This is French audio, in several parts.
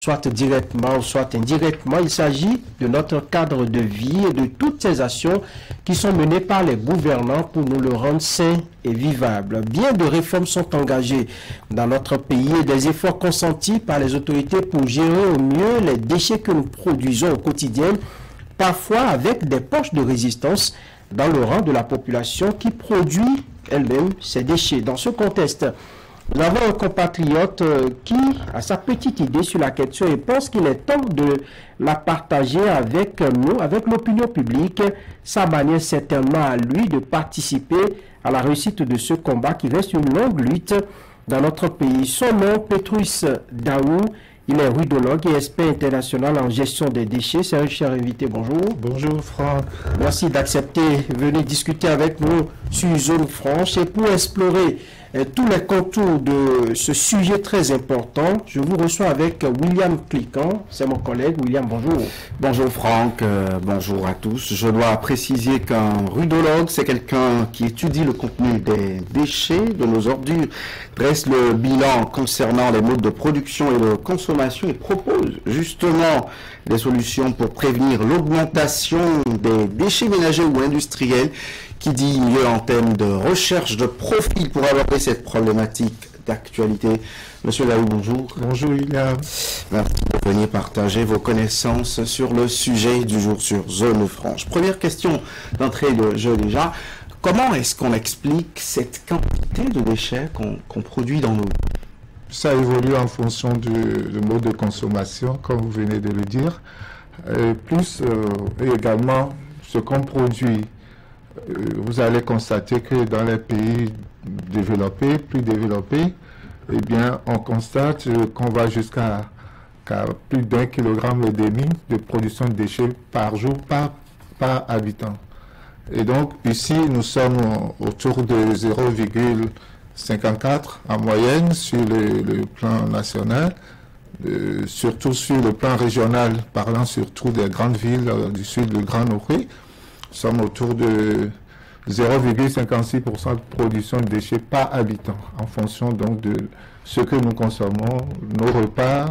soit directement, soit indirectement. Il s'agit de notre cadre de vie et de toutes ces actions qui sont menées par les gouvernants pour nous le rendre sain et vivable. Bien de réformes sont engagées dans notre pays et des efforts consentis par les autorités pour gérer au mieux les déchets que nous produisons au quotidien, parfois avec des poches de résistance dans le rang de la population qui produit elle-même ces déchets. Dans ce contexte, nous avons un compatriote qui a sa petite idée sur la question et pense qu'il est temps de la partager avec nous, avec l'opinion publique. Sa manière certainement à lui de participer à la réussite de ce combat qui reste une longue lutte dans notre pays. Son nom, Petrus Daou. Il est rudologue et expert international en gestion des déchets. C'est un cher invité. Bonjour. Bonjour Franck. Merci d'accepter. Venez discuter avec nous sur Zone Franche. Et pour explorer tous les contours de ce sujet très important, je vous reçois avec William Cliquant. C'est mon collègue. William, bonjour. Bonjour Franck, bonjour à tous. Je dois préciser qu'un rudologue, c'est quelqu'un qui étudie le contenu des déchets, de nos ordures, dresse le bilan concernant les modes de production et de consommation et propose justement des solutions pour prévenir l'augmentation des déchets ménagers ou industriels, qui dit mieux en termes de recherche de profil pour aborder cette problématique d'actualité. Monsieur Daou, bonjour. Bonjour William. Merci de venir partager vos connaissances sur le sujet du jour sur Zone Franche. Première question d'entrée de jeu déjà. Comment est-ce qu'on explique cette quantité de déchets qu'on produit dans nos... Ça évolue en fonction du mode de consommation, comme vous venez de le dire. Et également, ce qu'on produit. Vous allez constater que dans les pays développés, plus développés, eh bien, on constate qu'on va jusqu'à plus d'1,5 kg de production de déchets par jour, par habitant. Et donc, ici, nous sommes autour de 0,54 en moyenne sur le plan national, surtout sur le plan régional, parlant surtout des grandes villes du sud, le Grand Nord. Nous sommes autour de 0,56% de production de déchets par habitant, en fonction donc de ce que nous consommons, nos repas,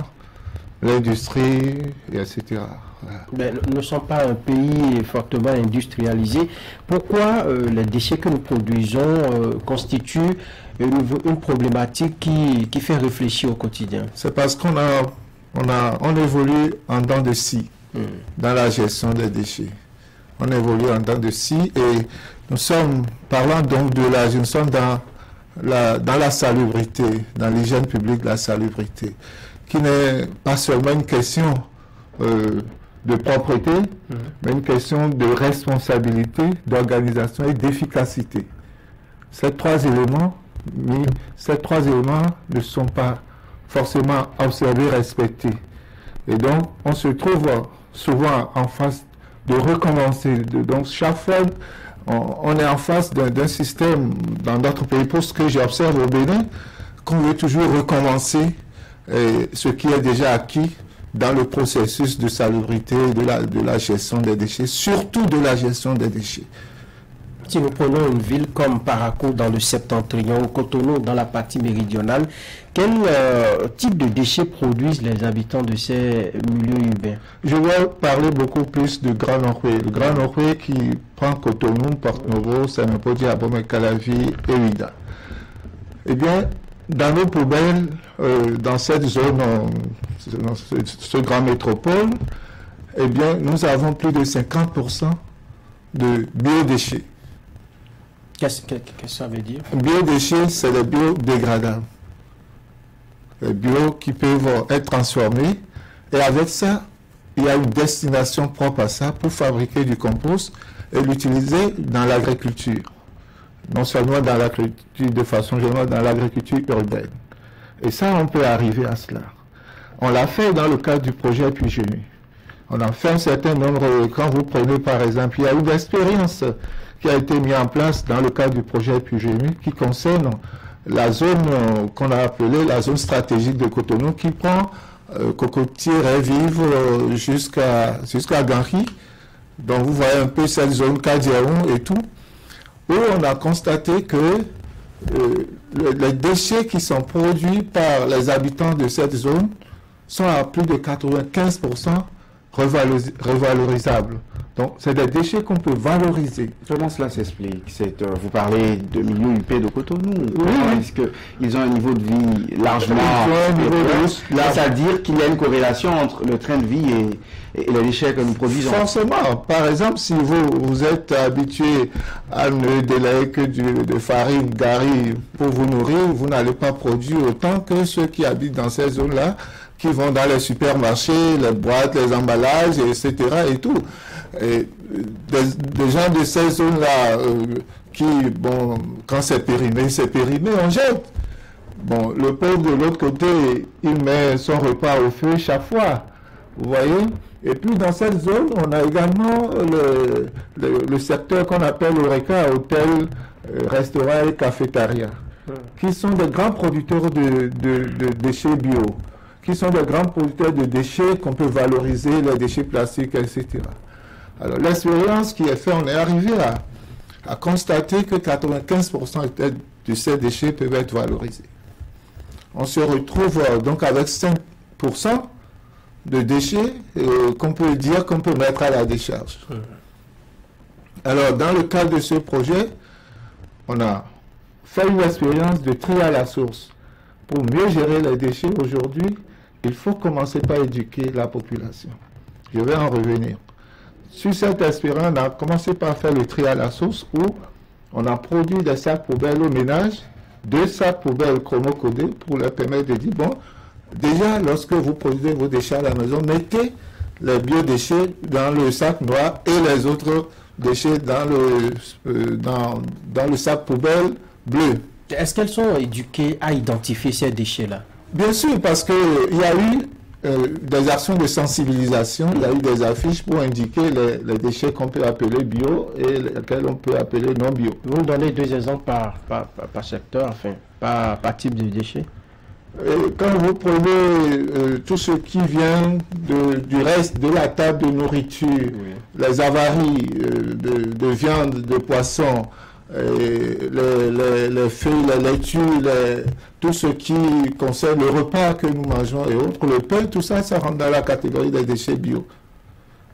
l'industrie, etc. Voilà. Mais nous ne sommes pas un pays fortement industrialisé. Pourquoi les déchets que nous produisons constituent une problématique qui fait réfléchir au quotidien? C'est parce qu'on évolue en dents de scie dans la gestion des déchets. On évolue en dents de scie et nous sommes, parlant donc nous sommes dans la salubrité, dans l'hygiène publique de la salubrité, qui n'est pas seulement une question de propreté, mais une question de responsabilité, d'organisation et d'efficacité. Ces trois éléments ne sont pas forcément observés, respectés. Et donc, on se trouve souvent en face de recommencer. Donc, chaque fois, on est en face d'un système dans d'autres pays, pour ce que j'observe au Bénin, qu'on veut toujours recommencer ce qui est déjà acquis dans le processus de salubrité de la gestion des déchets, surtout de la gestion des déchets. Si nous prenons une ville comme Parakou dans le septentrion ou Cotonou dans la partie méridionale, quel type de déchets produisent les habitants de ces milieux urbains? Je vais parler beaucoup plus de Grand Nord-Ouest. Le Grand Nord-Ouest qui prend Cotonou, Porto-Novo, Saint-Mépodi, Abomey-Calavi et Ouidah. Eh bien, dans nos poubelles, dans cette zone, dans ce grand métropole, eh bien, nous avons plus de 50% de biodéchets. Qu'est-ce que ça veut dire? Biodéchets, c'est les biodégradables. Les bio qui peuvent être transformés. Et avec ça, il y a une destination propre à ça pour fabriquer du compost et l'utiliser dans l'agriculture. Non seulement dans l'agriculture de façon générale, dans l'agriculture urbaine. Et ça, on peut arriver à cela. On l'a fait dans le cadre du projet Puy-Génie. On a fait un certain nombre, quand vous prenez par exemple, il y a une expérience qui a été mise en place dans le cadre du projet Puy-Génie qui concerne la zone qu'on a appelée la zone stratégique de Cotonou qui prend Cocotier, Révive jusqu'à Ganri. Donc vous voyez un peu cette zone Kadiaou et tout, où on a constaté que les déchets qui sont produits par les habitants de cette zone sont à plus de 95% revalorisables. Donc, c'est des déchets qu'on peut valoriser. Comment cela s'explique? Vous parlez de milieu UP de Cotonou. Oui. Est-ce qu'ils ont un niveau de vie largement... C'est-à-dire qu'il y a une corrélation entre le train de vie et les déchets que nous produisons? Forcément. Par exemple, si vous êtes habitué à ne délayer que de farine, gari pour vous nourrir, vous n'allez pas produire autant que ceux qui habitent dans ces zones-là, qui vont dans les supermarchés, les boîtes, les emballages, etc. et tout. Et des gens de ces zones-là qui, bon, quand c'est périmé, on jette. Bon, le pauvre de l'autre côté, il met son repas au feu chaque fois. Vous voyez? Et puis dans cette zone, on a également le secteur qu'on appelle Horeca, hôtel, restaurant et cafétéria, qui sont des grands producteurs de déchets bio, qui sont des grands producteurs de déchets qu'on peut valoriser, les déchets plastiques, etc. Alors l'expérience qui est faite, on est arrivé à constater que 95% de ces déchets peuvent être valorisés. On se retrouve donc avec 5% de déchets qu'on peut dire qu'on peut mettre à la décharge. Alors dans le cadre de ce projet, on a fait une expérience de tri à la source. Pour mieux gérer les déchets aujourd'hui, il faut commencer par éduquer la population. Je vais en revenir. Sur cette expérience, on a commencé par faire le tri à la source où on a produit des sacs poubelles au ménage, 2 sacs poubelles chromocodés pour leur permettre de dire, bon, déjà, lorsque vous produisez vos déchets à la maison, mettez les biodéchets dans le sac noir et les autres déchets dans le sac poubelle bleu. Est-ce qu'elles sont éduquées à identifier ces déchets-là? Bien sûr, parce qu'il y a eu des actions de sensibilisation, il y a eu des affiches pour indiquer les déchets qu'on peut appeler bio et lesquels on peut appeler non bio. Vous me donnez 2 exemples par secteur, enfin, par type de déchets? Quand vous prenez tout ce qui vient du reste de la table de nourriture, oui, les avaries de viande, de poisson, les feuilles, les laitures, tout ce qui concerne le repas que nous mangeons et autres, le pain, tout ça, ça rentre dans la catégorie des déchets bio,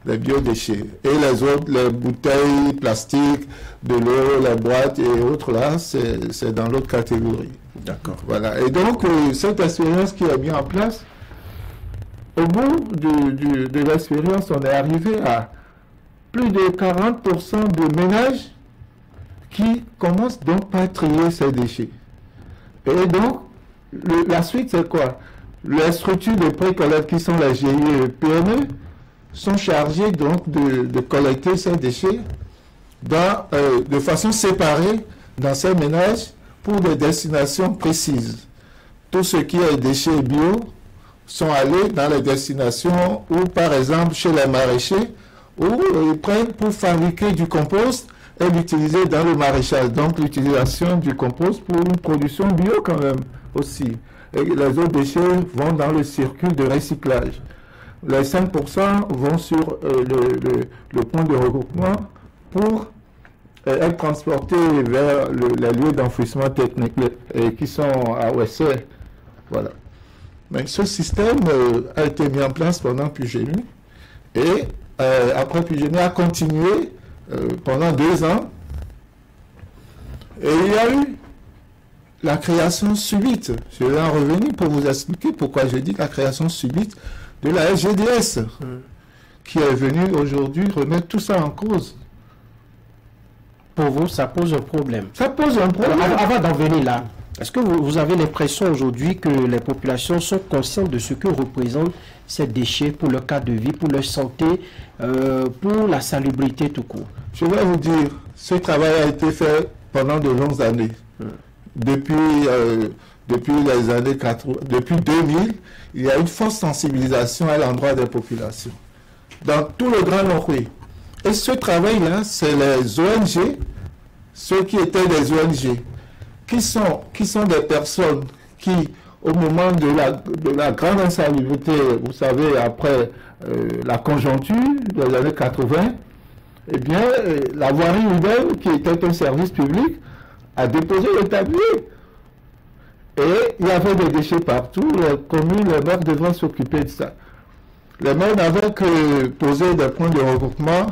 les biodéchets. Et les autres, les bouteilles plastiques, de l'eau, les boîtes et autres, là, c'est dans l'autre catégorie. D'accord. Voilà. Et donc, cette expérience qui est mise en place, au bout de l'expérience, on est arrivé à plus de 40% de ménages qui commencent donc par trier ces déchets. Et donc, la suite, c'est quoi? Les structures de pré-collecte qui sont les GIE et PME sont chargées donc de collecter ces déchets de façon séparée dans ces ménages pour des destinations précises. Tout ce qui est déchets bio sont allés dans les destinations où, par exemple, chez les maraîchers, où ils prennent pour fabriquer du compost et l'utiliser dans le maraîchage. Donc l'utilisation du compost pour une production bio quand même aussi. Et les autres déchets vont dans le circuit de recyclage. Les 5% vont sur le point de regroupement pour être transportés vers les lieux d'enfouissement technique qui sont à OSR. Voilà. Mais ce système a été mis en place pendant Pugénie et après Pugénie a continué pendant 2 ans, et il y a eu la création subite. Je vais en revenir pour vous expliquer pourquoi je dis la création subite de la SGDS, qui est venue aujourd'hui remettre tout ça en cause. Pour vous, ça pose un problème? Ça pose un problème. Alors, avant d'en venir là, est-ce que vous avez l'impression aujourd'hui que les populations sont conscientes de ce que représentent ces déchets pour leur cadre de vie, pour leur santé, pour la salubrité tout court? Je vais vous dire, ce travail a été fait pendant de longues années. Depuis les années 80, depuis 2000, il y a une forte sensibilisation à l'endroit des populations. Dans tout le Grand Nord-Ouest. Et ce travail-là, c'est les ONG, ceux qui étaient des ONG, qui sont des personnes qui, au moment de la grande insalubrité, vous savez, après la conjoncture des années 80, eh bien, la voirie urbaine, qui était un service public, a déposé le tablier. Et il y avait des déchets partout. Les communes, les maires devraient s'occuper de ça. Les maires n'avaient que poser des points de regroupement,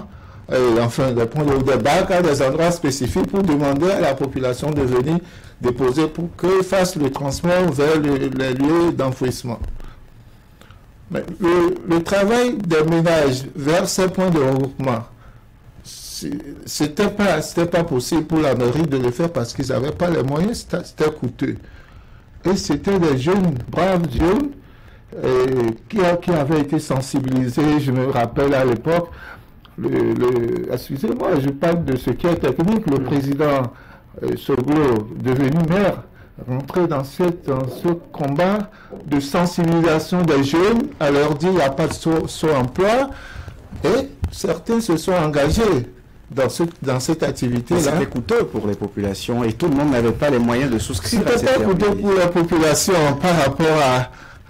des points de bacs à des endroits spécifiques pour demander à la population de venir déposer pour qu'ils fassent le transport vers les lieux d'enfouissement. Mais le travail des ménages vers ces points de regroupement, c'était pas possible pour la mairie de le faire parce qu'ils n'avaient pas les moyens, c'était coûteux. Et c'était des jeunes, braves jeunes, qui avaient été sensibilisés. Je me rappelle à l'époque, excusez-moi, je parle de ce qui est technique, le président Soglo, devenu maire, rentrer dans ce combat de sensibilisation des jeunes, à leur dire qu'il n'y a pas de saut-emploi, et certains se sont engagés dans cette activité-là. C'était coûteux pour les populations et tout le monde n'avait pas les moyens de souscrire à cette C'était coûteux pour la population par rapport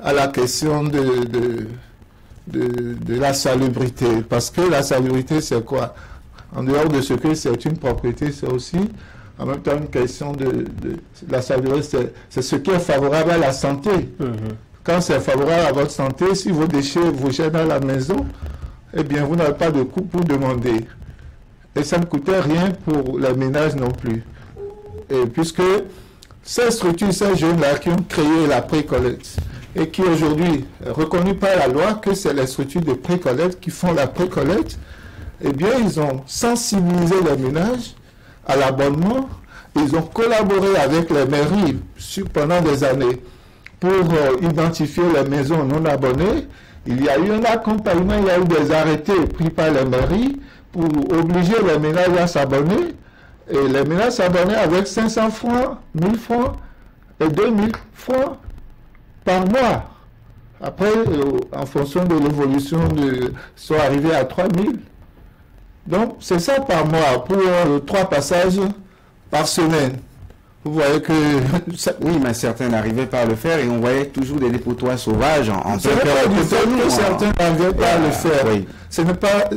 à la question de la salubrité. Parce que la salubrité, c'est quoi? En dehors de ce que c'est une propriété, c'est aussi en même temps une question de la salubrité. C'est ce qui est favorable à la santé. Quand c'est favorable à votre santé, si vos déchets vous jettent dans la maison, eh bien, vous n'avez pas de coût pour demander. Et ça ne coûtait rien pour les ménages non plus. Et puisque ces structures, ces jeunes-là qui ont créé la précollecte et qui aujourd'hui reconnus par la loi que c'est les structures de précollecte qui font la précollecte, eh bien, ils ont sensibilisé les ménages à l'abonnement. Ils ont collaboré avec les mairies pendant des années pour identifier les maisons non abonnées. Il y a eu un accompagnement, il y a eu des arrêtés pris par les mairies pour obliger les ménages à s'abonner. Et les ménages s'abonnaient avec 500 francs, 1000 francs et 2000 francs par mois. Après, en fonction de l'évolution, ils sont arrivés à 3000. Donc, c'est ça par mois pour 3 passages par semaine. Vous voyez que... Oui, mais certains n'arrivaient pas à le faire et on voyait toujours des dépotoirs sauvages en Ce n'est pas du tout que certains n'arrivaient pas à le faire. Oui. Ce n'est pas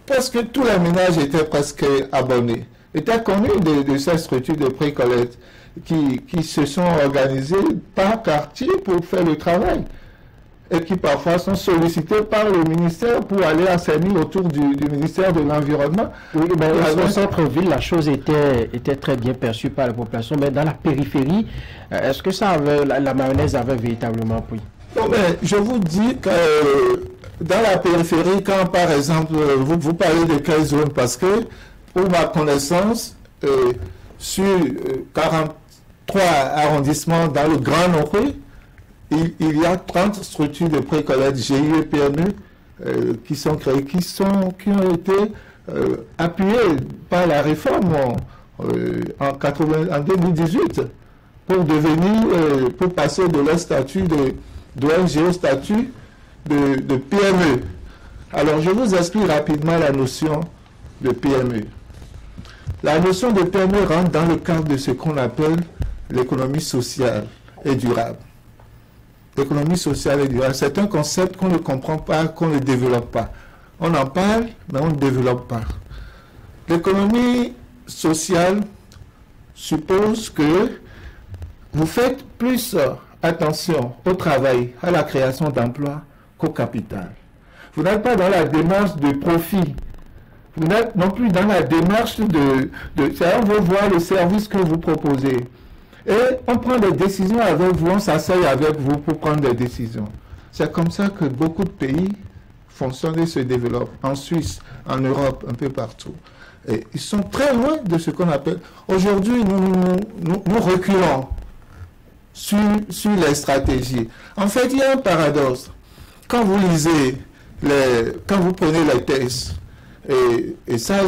parce que tous les ménages étaient presque abonnés, étaient connus de ces structures de précollecte qui se sont organisées par quartier pour faire le travail et qui parfois sont sollicités par le ministère pour aller assainir autour du ministère de l'Environnement. Oui, ben, au centre-ville, la chose était très bien perçue par la population, mais dans la périphérie, est-ce que ça avait, la mayonnaise avait véritablement pris? Bon, ben, je vous dis que dans la périphérie, quand par exemple, vous parlez de quelle zone, parce que pour ma connaissance, sur 43 arrondissements dans le Grand Nord, il y a 30 structures de précollecte GIE et PME qui sont créées, qui ont été appuyées par la réforme en 2018 pour passer de leur statut d'ONG au statut de PME. Alors, je vous explique rapidement la notion de PME. La notion de PME rentre dans le cadre de ce qu'on appelle l'économie sociale et durable. L'économie sociale et durable, c'est un concept qu'on ne comprend pas, qu'on ne développe pas. On en parle, mais on ne développe pas. L'économie sociale suppose que vous faites plus attention au travail, à la création d'emplois qu'au capital. Vous n'êtes pas dans la démarche de profit. Vous n'êtes non plus dans la démarche on veut voir le service que vous proposez. Et on prend des décisions avec vous, on s'asseye avec vous pour prendre des décisions. C'est comme ça que beaucoup de pays fonctionnent et se développent. En Suisse, en Europe, un peu partout. Et ils sont très loin de ce qu'on appelle... Aujourd'hui, nous reculons sur les stratégies. En fait, il y a un paradoxe. Quand vous lisez, quand vous prenez les tests, et ça,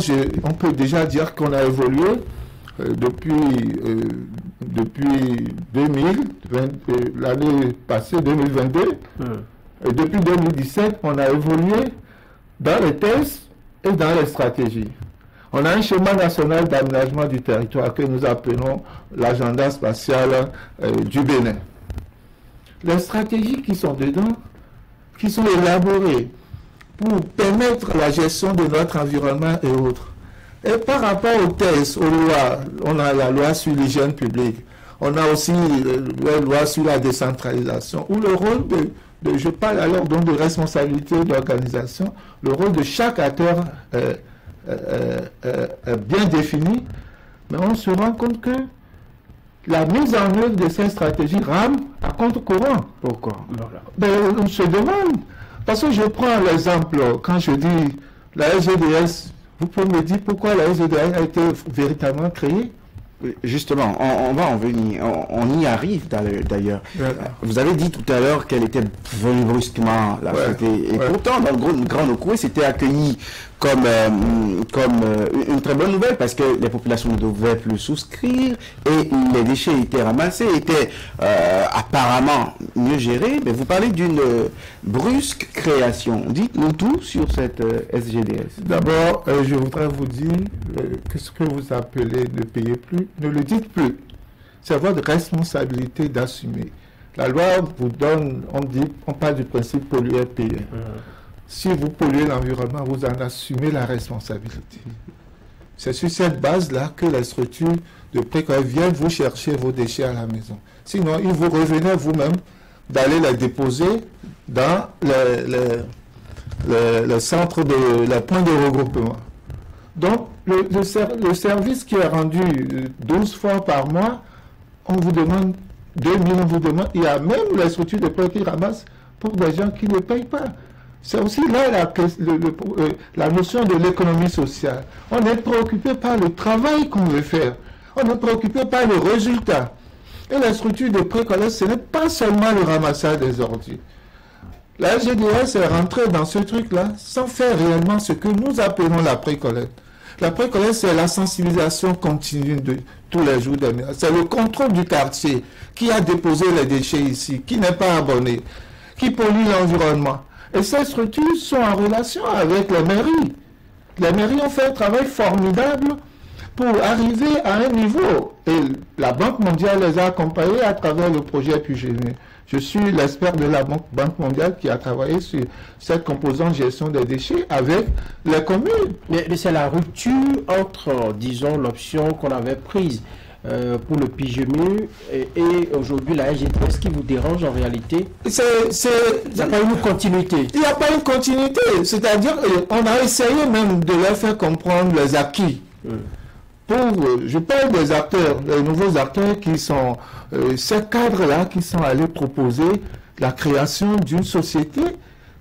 on peut déjà dire qu'on a évolué depuis 2000, l'année passée, 2022, et depuis 2017, on a évolué dans les tests et dans les stratégies. On a un schéma national d'aménagement du territoire que nous appelons l'agenda spatial du Bénin. Les stratégies qui sont dedans, qui sont élaborées pour permettre la gestion de notre environnement et autres. Et par rapport aux tests, aux lois, on a la loi sur l'hygiène publique, On a aussi la loi sur la décentralisation, où le rôle je parle alors donc de responsabilité d'organisation, le rôle de chaque acteur est bien défini, mais on se rend compte que la mise en œuvre de ces stratégies rame à contre-courant. Pourquoi? On se demande, parce que je prends l'exemple, quand je dis la SGDS, vous pouvez me dire pourquoi la SGDS a été véritablement créée? Justement, on va en venir, on y arrive d'ailleurs. Vous avez dit tout à l'heure qu'elle était venue brusquement, la société. Et pourtant, dans le Grand Nokoué, c'était accueilli comme une très bonne nouvelle, parce que les populations ne devaient plus souscrire et les déchets étaient ramassés, étaient apparemment mieux gérés. Mais vous parlez d'une brusque création. Dites-nous tout sur cette SGDS. D'abord, je voudrais vous dire que ce que vous appelez ne payer plus, ne le dites plus. C'est votre responsabilité d'assumer. La loi vous donne, on parle du principe pollueur-payeur. Si vous polluez l'environnement, vous en assumez la responsabilité. C'est sur cette base-là que les structures de précoce viennent vous chercher vos déchets à la maison. Sinon, il vous revenait vous-même d'aller les déposer dans le centre les points de regroupement. Donc, le service qui est rendu 12 fois par mois, on vous demande 2000, on vous demande, il y a même les structures de précoce qui ramassent pour des gens qui ne payent pas. C'est aussi là la notion de l'économie sociale. On est préoccupé par le travail qu'on veut faire. On est préoccupé par le résultat. Et la structure de précollecte, ce n'est pas seulement le ramassage des ordures. La SGDS est rentrée dans ce truc-là sans faire réellement ce que nous appelons la précollecte. La précollecte, c'est la sensibilisation continue de tous les jours. C'est le contrôle du quartier qui a déposé les déchets ici, qui n'est pas abonné, qui pollue l'environnement. Et ces structures sont en relation avec les mairies. Les mairies ont fait un travail formidable pour arriver à un niveau. Et la Banque mondiale les a accompagnés à travers le projet Pugémé. Je suis l'expert de la Banque mondiale qui a travaillé sur cette composante gestion des déchets avec les communes. Mais c'est la rupture entre, disons, l'option qu'on avait prise pour le PGMU et aujourd'hui la SGDS qui vous dérange en réalité? Il n'y a pas une continuité. Il n'y a pas une continuité. C'est-à-dire qu'on a essayé même de leur faire comprendre les acquis. Je parle des acteurs, des nouveaux acteurs qui sont, ces cadres-là qui sont allés proposer la création d'une société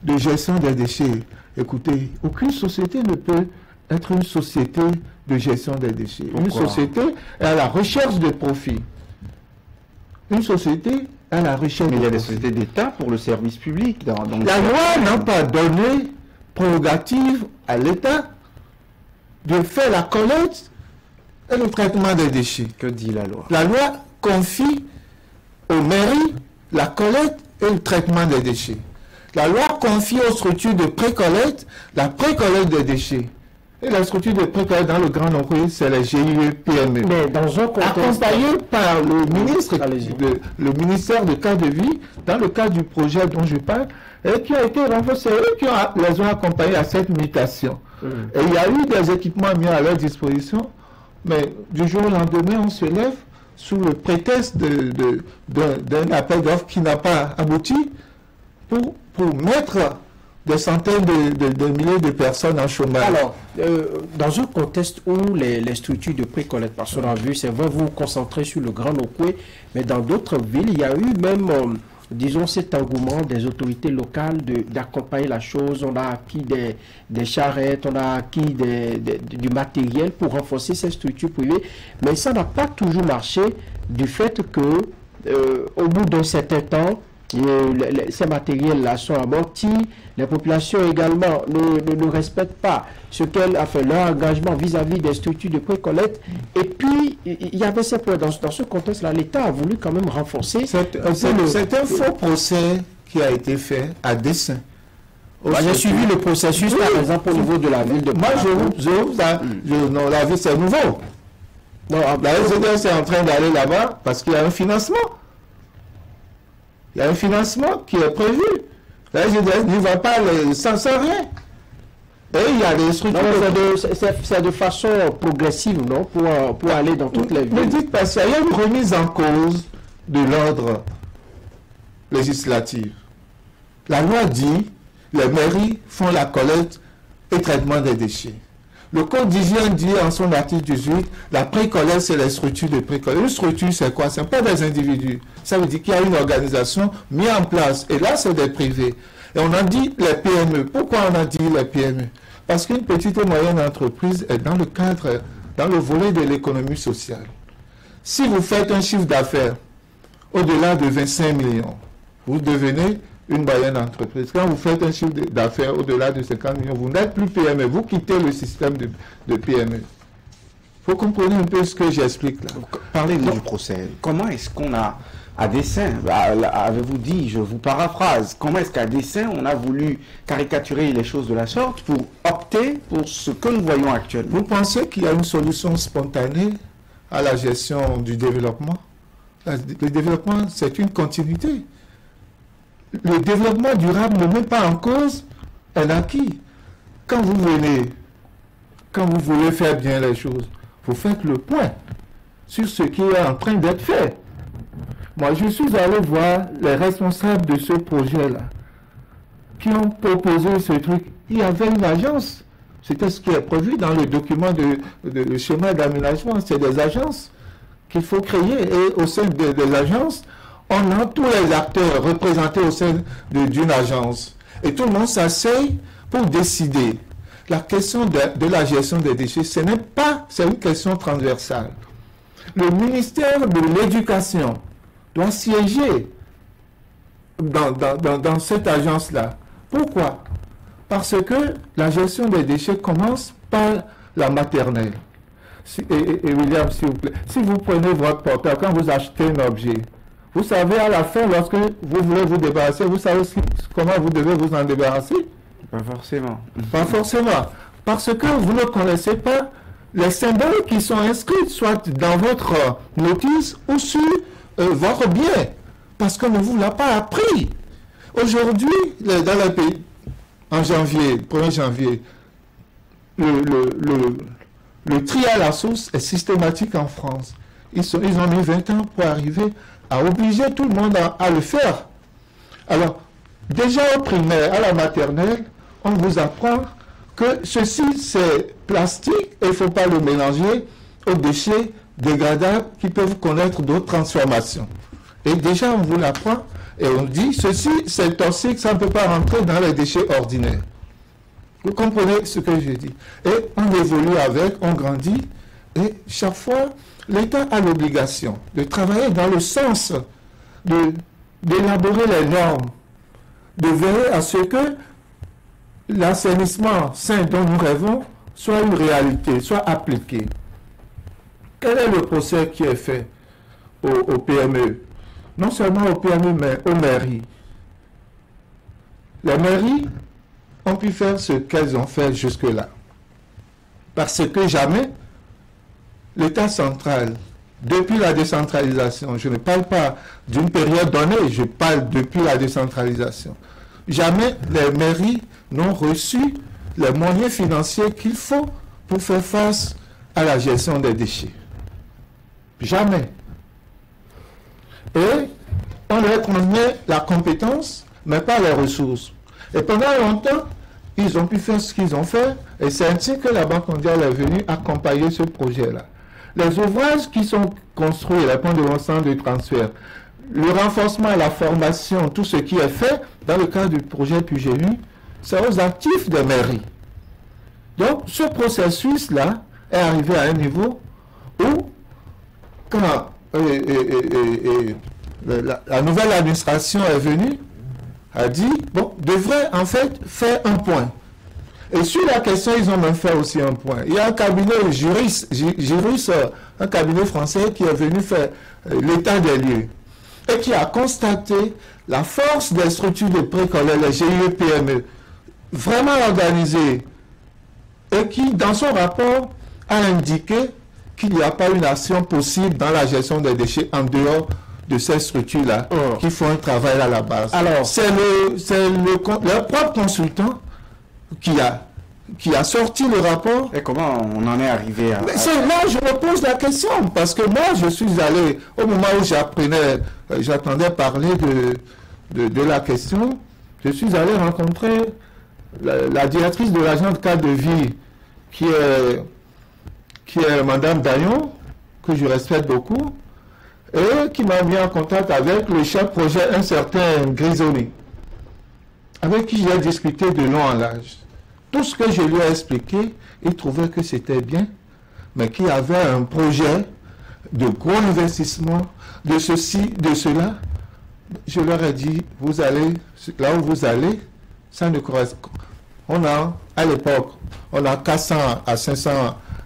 de gestion des déchets. Écoutez, aucune société ne peut être une société de gestion des déchets. Pourquoi? Une société est à la recherche de profit. Une société est à la recherche de profit. Mais il y a des sociétés d'État pour le service public. La loi n'a pas donné prérogative à l'État de faire la collecte et le traitement des déchets. Que dit la loi? La loi confie aux mairies la collecte et le traitement des déchets. La loi confie aux structures de précollecte la précollecte des déchets. Et la structure de précollecte dans le Grand Nokoué, c'est les GIE-PME. Mais dans un contexte... Accompagné par le ministre, le ministère de cadre de vie, dans le cadre du projet dont je parle, et qui a été renforcé, eux qui les ont accompagnés à cette mutation. Et il y a eu des équipements mis à leur disposition, mais du jour au lendemain, on se lève sous le prétexte d'un appel d'offres qui n'a pas abouti pour mettre des centaines de milliers de personnes en chômage. Alors, dans un contexte où les structures de précollecte, parce qu'on a vu, c'est vrai, vous vous concentrez sur le Grand Nokoué, mais dans d'autres villes, il y a eu même, disons, cet engouement des autorités locales d'accompagner la chose. On a acquis des charrettes, on a acquis du matériel pour renforcer ces structures privées, mais ça n'a pas toujours marché du fait que, au bout d'un certain temps, ces matériels-là sont amortis, les populations également ne respectent pas ce qu'elles ont fait, leur engagement vis-à-vis des structures de précollecte. Et puis, il y avait ces problèmes. Dans ce contexte-là, l'État a voulu quand même renforcer. C'est un faux procès qui a été fait à dessein. J'ai suivi le processus, par exemple, au niveau de la ville de Moi, non, la ville, c'est nouveau. Non, la SGDS est en train d'aller là-bas parce qu'il y a un financement. Il y a un financement qui est prévu. La SGDS n'y va pas sans rien. Et il y a des structures... C'est de façon progressive, non? Pour aller dans toutes les villes. Ne dites pas ça. Il y a une remise en cause de l'ordre législatif. La loi dit les mairies font la collecte et traitement des déchets. Le code d'hygiène dit en son article 18, la pré-collecte, c'est les structures de pré-collecte. Une structure, c'est quoi? Ce n'est pas des individus. Ça veut dire qu'il y a une organisation mise en place. Et là, c'est des privés. Et on a dit les PME. Pourquoi on a dit les PME? Parce qu'une petite et moyenne entreprise est dans le cadre, dans le volet de l'économie sociale. Si vous faites un chiffre d'affaires au-delà de 25 millions, vous devenez une moyenne entreprise. Quand vous faites un chiffre d'affaires au-delà de 50 millions, vous n'êtes plus PME, vous quittez le système de PME. Vous comprenez un peu ce que j'explique là. Parlez-nous du procès. Comment est-ce qu'on a, à dessein, avez-vous dit, je vous paraphrase, comment est-ce qu'à dessein on a voulu caricaturer les choses de la sorte pour opter pour ce que nous voyons actuellement? Vous pensez qu'il y a une solution spontanée à la gestion du développement? Le développement, c'est une continuité. Le développement durable ne met pas en cause un acquis. Quand vous venez, quand vous voulez faire bien les choses, vous faites le point sur ce qui est en train d'être fait. Moi, je suis allé voir les responsables de ce projet-là qui ont proposé ce truc. Il y avait une agence. C'était ce qui est prévu dans le document de schéma d'aménagement. C'est des agences qu'il faut créer. Et au sein des agences, on a tous les acteurs représentés au sein d'une agence. Et tout le monde s'asseye pour décider. La question de la gestion des déchets, ce n'est pas, c'est une question transversale. Le ministère de l'Éducation doit siéger dans cette agence-là. Pourquoi? Parce que la gestion des déchets commence par la maternelle. Et William, s'il vous plaît, si vous prenez votre portable, quand vous achetez un objet, vous savez à la fin, lorsque vous voulez vous débarrasser, vous savez comment vous devez vous en débarrasser? Pas forcément. Pas forcément. Parce que vous ne connaissez pas les symboles qui sont inscrits, soit dans votre notice ou sur votre bien. Parce qu'on ne vous l'a pas appris. Aujourd'hui, dans les pays, en janvier, 1er janvier, le tri à la source est systématique en France. Ils ont mis 20 ans pour arriver à obliger tout le monde à le faire. Alors, déjà au primaire, à la maternelle, on vous apprend que ceci, c'est plastique et il ne faut pas le mélanger aux déchets dégradables qui peuvent connaître d'autres transformations. Et déjà, on vous l'apprend et on dit, ceci, c'est toxique, ça ne peut pas rentrer dans les déchets ordinaires. Vous comprenez ce que je dis? Et on évolue avec, on grandit, et chaque fois, l'État a l'obligation de travailler dans le sens d'élaborer les normes, de veiller à ce que l'assainissement sain dont nous rêvons soit une réalité, soit appliqué. Quel est le procès qui est fait aux PME? Non seulement aux PME, mais aux mairies. Les mairies ont pu faire ce qu'elles ont fait jusque-là. Parce que jamais l'État central, depuis la décentralisation, je ne parle pas d'une période donnée, je parle depuis la décentralisation, jamais les mairies n'ont reçu les moyens financiers qu'il faut pour faire face à la gestion des déchets. Jamais. Et on leur transmet la compétence, mais pas les ressources. Et pendant longtemps, ils ont pu faire ce qu'ils ont fait, et c'est ainsi que la Banque mondiale est venue accompagner ce projet-là. Les ouvrages qui sont construits, les points de centre de transfert, le renforcement, la formation, tout ce qui est fait dans le cadre du projet PUGEU, c'est aux actifs des mairies. Donc, ce processus-là est arrivé à un niveau où, quand la nouvelle administration est venue, a dit, bon, devrait en fait faire un point. Et sur la question, ils ont même fait aussi un point. Il y a un cabinet juriste, un cabinet français qui est venu faire l'état des lieux et qui a constaté la force des structures de pré-collecte, les GIE PME, vraiment organisées, et qui, dans son rapport, a indiqué qu'il n'y a pas une action possible dans la gestion des déchets en dehors de ces structures-là qui font un travail à la base. Alors, c'est leur propre consultant qui a qui a sorti le rapport. Et comment on en est arrivé à... Là, je me pose la question, parce que moi, je suis allé, au moment où j'attendais parler de la question, je suis allé rencontrer la directrice de l'agence de cadre de vie, qui est Madame Dayon, que je respecte beaucoup, et qui m'a mis en contact avec le chef projet, un certain Grisoni, avec qui j'ai discuté de long en large. Tout ce que je lui ai expliqué, il trouvait que c'était bien, mais qu'il y avait un projet de gros investissement, de ceci, de cela. Je leur ai dit, vous allez, là où vous allez, ça ne correspond. À l'époque, on a 400 à 500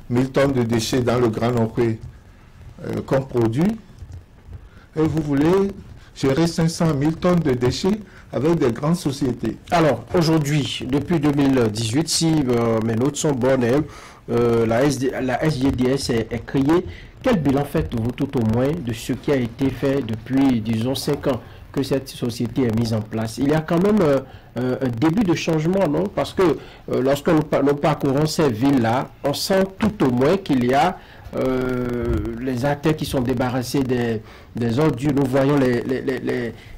000 tonnes de déchets dans le Grand Nord-Ouest comme produit. Et vous voulez gérer 500 000 tonnes de déchets avec des grandes sociétés. Alors, aujourd'hui, depuis 2018, si mes notes sont bonnes, la SGDS est créée. Quel bilan faites-vous tout au moins de ce qui a été fait depuis, disons, 5 ans que cette société est mise en place? Il y a quand même un début de changement, non? Parce que lorsque nous parcourons ces villes-là, on sent tout au moins qu'il y a les acteurs qui sont débarrassés des ordures. Nous voyons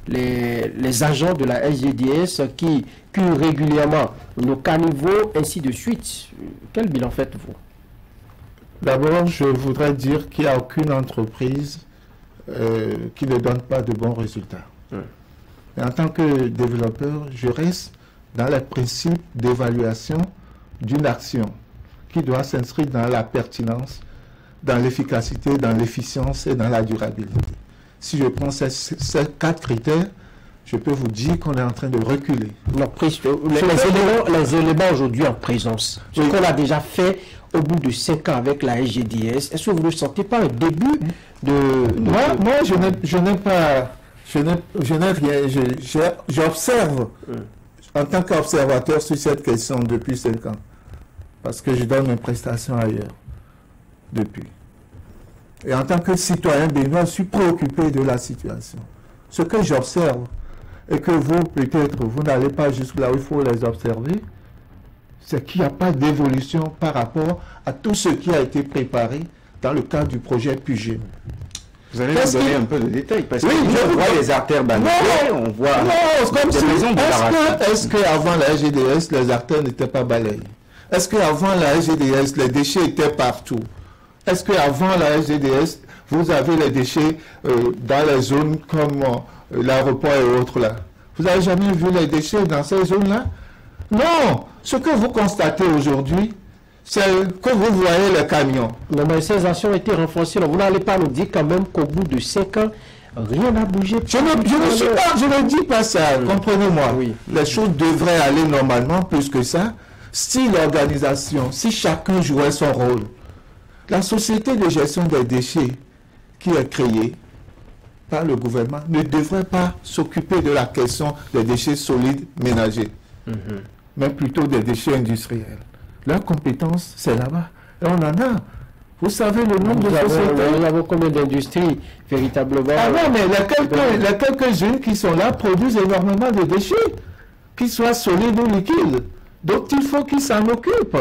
les agents de la SGDS qui curent régulièrement nos caniveaux, ainsi de suite. Quel bilan faites-vous? D'abord, je voudrais dire qu'il n'y a aucune entreprise qui ne donne pas de bons résultats. Et en tant que développeur, je reste dans les principes d'évaluation d'une action qui doit s'inscrire dans la pertinence, dans l'efficacité, dans l'efficience et dans la durabilité. Si je prends ces 4 critères, je peux vous dire qu'on est en train de reculer. Les éléments aujourd'hui en présence, ce qu'on a déjà fait au bout de 5 ans avec la SGDS, est-ce que vous ne sentez pas un début de... Moi, je n'ai pas... Je n'ai rien. J'observe en tant qu'observateur sur cette question depuis 5 ans. Parce que je donne mes prestations ailleurs. Depuis. Et en tant que citoyen béninois, je suis préoccupé de la situation. Ce que j'observe, et que vous, peut-être, vous n'allez pas jusque là où il faut les observer, c'est qu'il n'y a pas d'évolution par rapport à tout ce qui a été préparé dans le cadre du projet PUGE. Vous allez nous donner un peu de détails, parce que on voit les artères balayées, on voit des maisons de Est-ce qu'avant la SGDS, les artères n'étaient pas balayées? Est-ce qu'avant la SGDS, les déchets étaient partout? Est-ce qu'avant la SGDS, vous avez les déchets dans les zones comme l'aéroport et autres là? Vous n'avez jamais vu les déchets dans ces zones-là? Non! Ce que vous constatez aujourd'hui, c'est que vous voyez les camions. Non, mais ces actions ont été renforcées. Vous n'allez pas nous dire quand même qu'au bout de 5 ans, rien n'a bougé. Je ne dis pas ça, comprenez-moi. Oui. Les choses devraient aller normalement plus que ça. Si l'organisation, si chacun jouait son rôle, la société de gestion des déchets qui est créée par le gouvernement ne devrait pas s'occuper de la question des déchets solides ménagers, mais plutôt des déchets industriels. Leur compétence, c'est là-bas. Et on en a. Vous savez le nombre de sociétés. Nous avons combien d'industries véritablement? Ah non, mais les quelques-unes qui sont là produisent énormément de déchets, qu'ils soient solides ou liquides. Donc il faut qu'ils s'en occupent.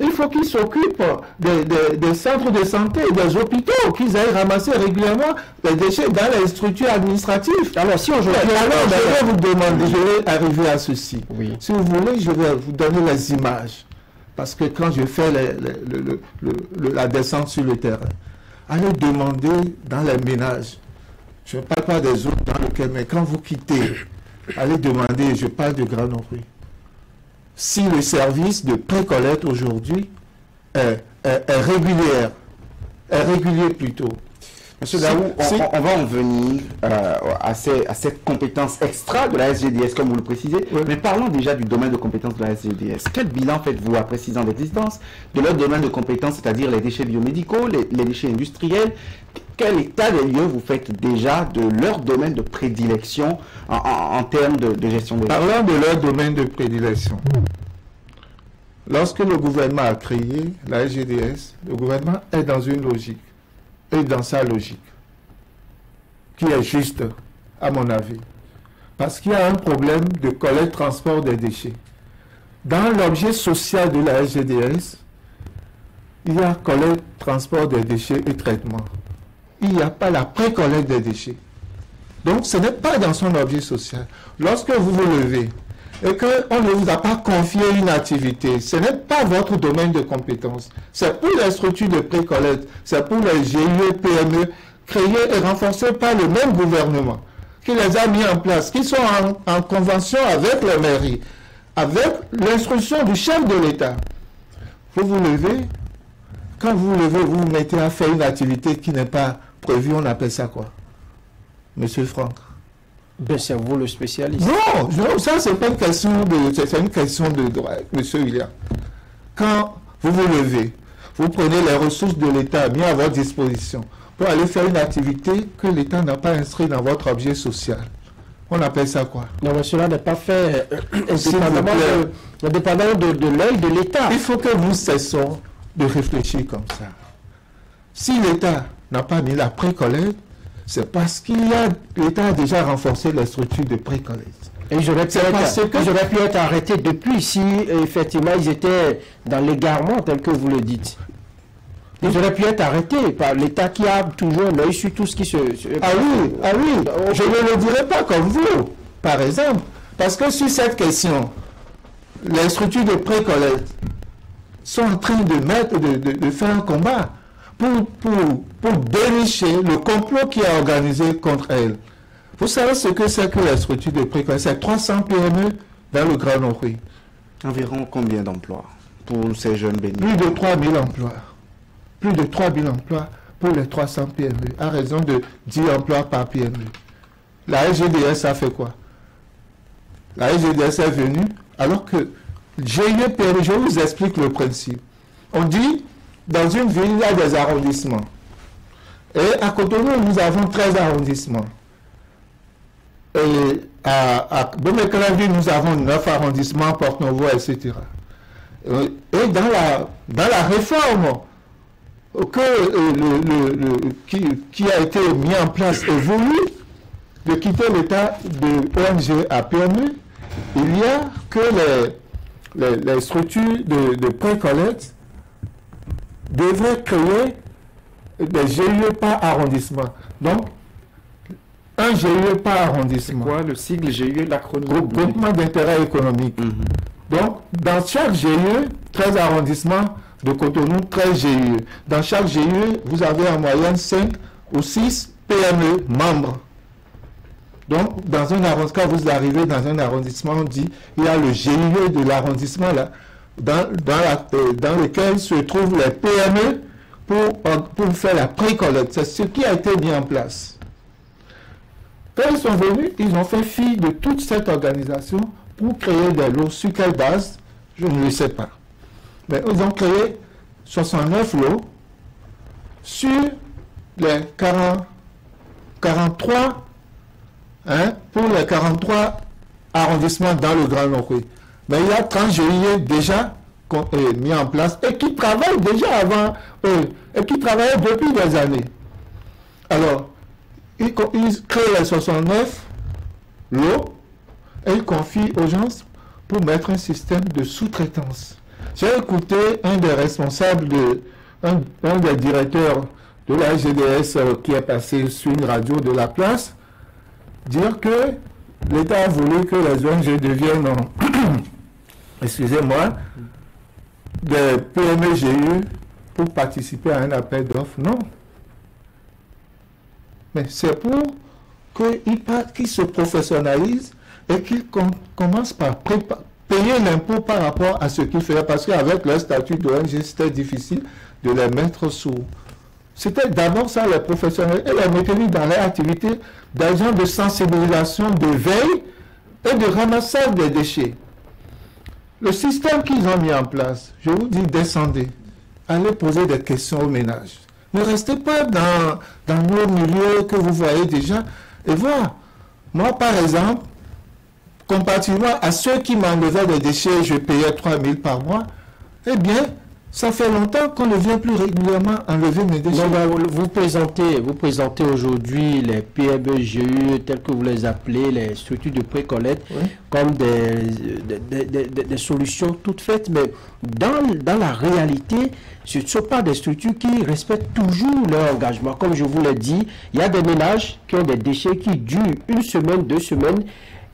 Il faut qu'ils s'occupent des centres de santé, des hôpitaux, qu'ils aillent ramasser régulièrement les déchets dans les structures administratives. Alors si aujourd'hui... Alors je vais vous demander, je vais arriver à ceci. Oui. Si vous voulez, je vais vous donner les images. Parce que quand je fais la descente sur le terrain, allez demander dans les ménages, je ne parle pas des autres dans lesquels, mais quand vous quittez, allez demander, je parle de Grand Nord-Ouest, si le service de pré-collecte aujourd'hui est régulier plutôt. Monsieur Daou, on va en venir à cette compétence extra de la SGDS, comme vous le précisez. Oui. Mais parlons déjà du domaine de compétence de la SGDS. Quel bilan faites-vous après 6 ans d'existence de leur domaine de compétence, c'est-à-dire les déchets biomédicaux, les déchets industriels? Quel état des lieux vous faites déjà de leur domaine de prédilection en termes de gestion des déchets? Parlons de leur domaine de prédilection. Lorsque le gouvernement a créé la SGDS, le gouvernement est dans une logique. Et dans sa logique, qui est juste, à mon avis. Parce qu'il y a un problème de collecte-transport des déchets. Dans l'objet social de la SGDS, il y a collecte, transport des déchets et traitement. Il n'y a pas la pré-collecte des déchets. Donc, ce n'est pas dans son objet social. Lorsque vous vous levez et qu'on ne vous a pas confié une activité, ce n'est pas votre domaine de compétence. C'est pour les structures de pré-collecte, c'est pour les GIE, PME, créées et renforcées par le même gouvernement qui les a mis en place, qui sont en convention avec les mairies, avec l'instruction du chef de l'État. Vous vous levez, quand vous vous levez, vous vous mettez à faire une activité qui n'est pas prévue, on appelle ça quoi? Monsieur Franck? Ben, c'est vous le spécialiste. Non, non, ça c'est pas une question de... C'est une question de droit, monsieur William. Quand vous vous levez, vous prenez les ressources de l'État mis à votre disposition pour aller faire une activité que l'État n'a pas inscrite dans votre objet social. On appelle ça quoi? Non, mais cela n'est pas fait indépendamment de l'œil de l'État. Il faut que nous cessons de réfléchir comme ça. Si l'État n'a pas mis la pré-collecte, c'est parce que l'État a déjà renforcé les structures de pré-collecte. Et ils auraient pu être arrêtés depuis si effectivement ils étaient dans l'égarement tel que vous le dites. Ils auraient pu être arrêtés par l'État qui a toujours un œil sur tout ce qui se... Ah oui, je ne le dirai pas comme vous, par exemple. Parce que sur cette question, les structures de pré-collecte sont en train de faire un combat pour dénicher le complot qui est organisé contre elles. Vous savez ce que c'est que la structure de pré-collecte? C'est 300 PME dans le Grand Nord. Environ combien d'emplois pour ces jeunes Plus bénéficiaires? de 3 000 emplois. Plus de 3 000 emplois pour les 300 PME, à raison de 10 emplois par PME. La SGDS a fait quoi? La SGDS est venue, alors que GIE PME, je vous explique le principe. On dit, dans une ville, il y a des arrondissements. Et à Cotonou, nous avons 13 arrondissements. Et à Bomekalavi, nous avons 9 arrondissements, Porte-Novo, etc. Et dans la réforme qui a été mis en place et voulu de quitter l'état de ONG à PME, il y a que les structures de pré-collecte devraient créer des GIE par arrondissement. Donc, un GIE par arrondissement. C'est quoi le sigle GIE, l'acronyme? Groupement d'intérêt économique. Donc, dans chaque GIE, 13 arrondissements de Cotonou, 13 GIE. Dans chaque GIE, vous avez en moyenne 5 ou 6 PME membres. Donc, dans un arrondissement, quand vous arrivez dans un arrondissement, on dit, il y a le GIE de l'arrondissement là, dans lequel se trouvent les PME pour faire la pré-collecte. C'est ce qui a été mis en place. Quand ils sont venus, ils ont fait fi de toute cette organisation pour créer des lots. Sur quelle base? Je ne le sais pas. Mais ils ont créé 69 lots sur les 43, pour les 43 arrondissements dans le Grand Nord. Mais il y a 30 GIE déjà mis en place et qui travaillent déjà avant eux et qui travaillent depuis des années. Alors, ils créent les 69 lots et ils confient aux gens pour mettre un système de sous-traitance. J'ai écouté un des responsables, un des directeurs de la GDS qui est passé sur une radio de la place, dire que l'État a voulu que les ONG deviennent, excusez-moi, des PME GIE pour participer à un appel d'offres. Non. Mais c'est pour qu'ils se professionnalisent et qu'ils commencent par payer l'impôt par rapport à ce qu'ils faisaient. Parce qu'avec leur statut d'ONG, c'était difficile de les mettre sous. C'était d'abord ça, les professionnels, et les maintenir dans leur activité d'agents de sensibilisation, de veille et de ramassage des déchets. Le système qu'ils ont mis en place, je vous dis, descendez, allez poser des questions aux ménages. Ne restez pas dans nos milieux que vous voyez déjà. Et voilà, moi par exemple, comparativement à ceux qui m'enlevaient des déchets, je payais 3 000 par mois, eh bien, Ça fait longtemps qu'on ne vient plus régulièrement enlever mes déchets. Non, vous présentez aujourd'hui les PME-GU, tels que vous les appelez, les structures de précollecte, oui, comme des solutions toutes faites. Mais dans la réalité, ce ne sont pas des structures qui respectent toujours leur engagement. Comme je vous l'ai dit, il y a des ménages qui ont des déchets qui durent 1 semaine, 2 semaines,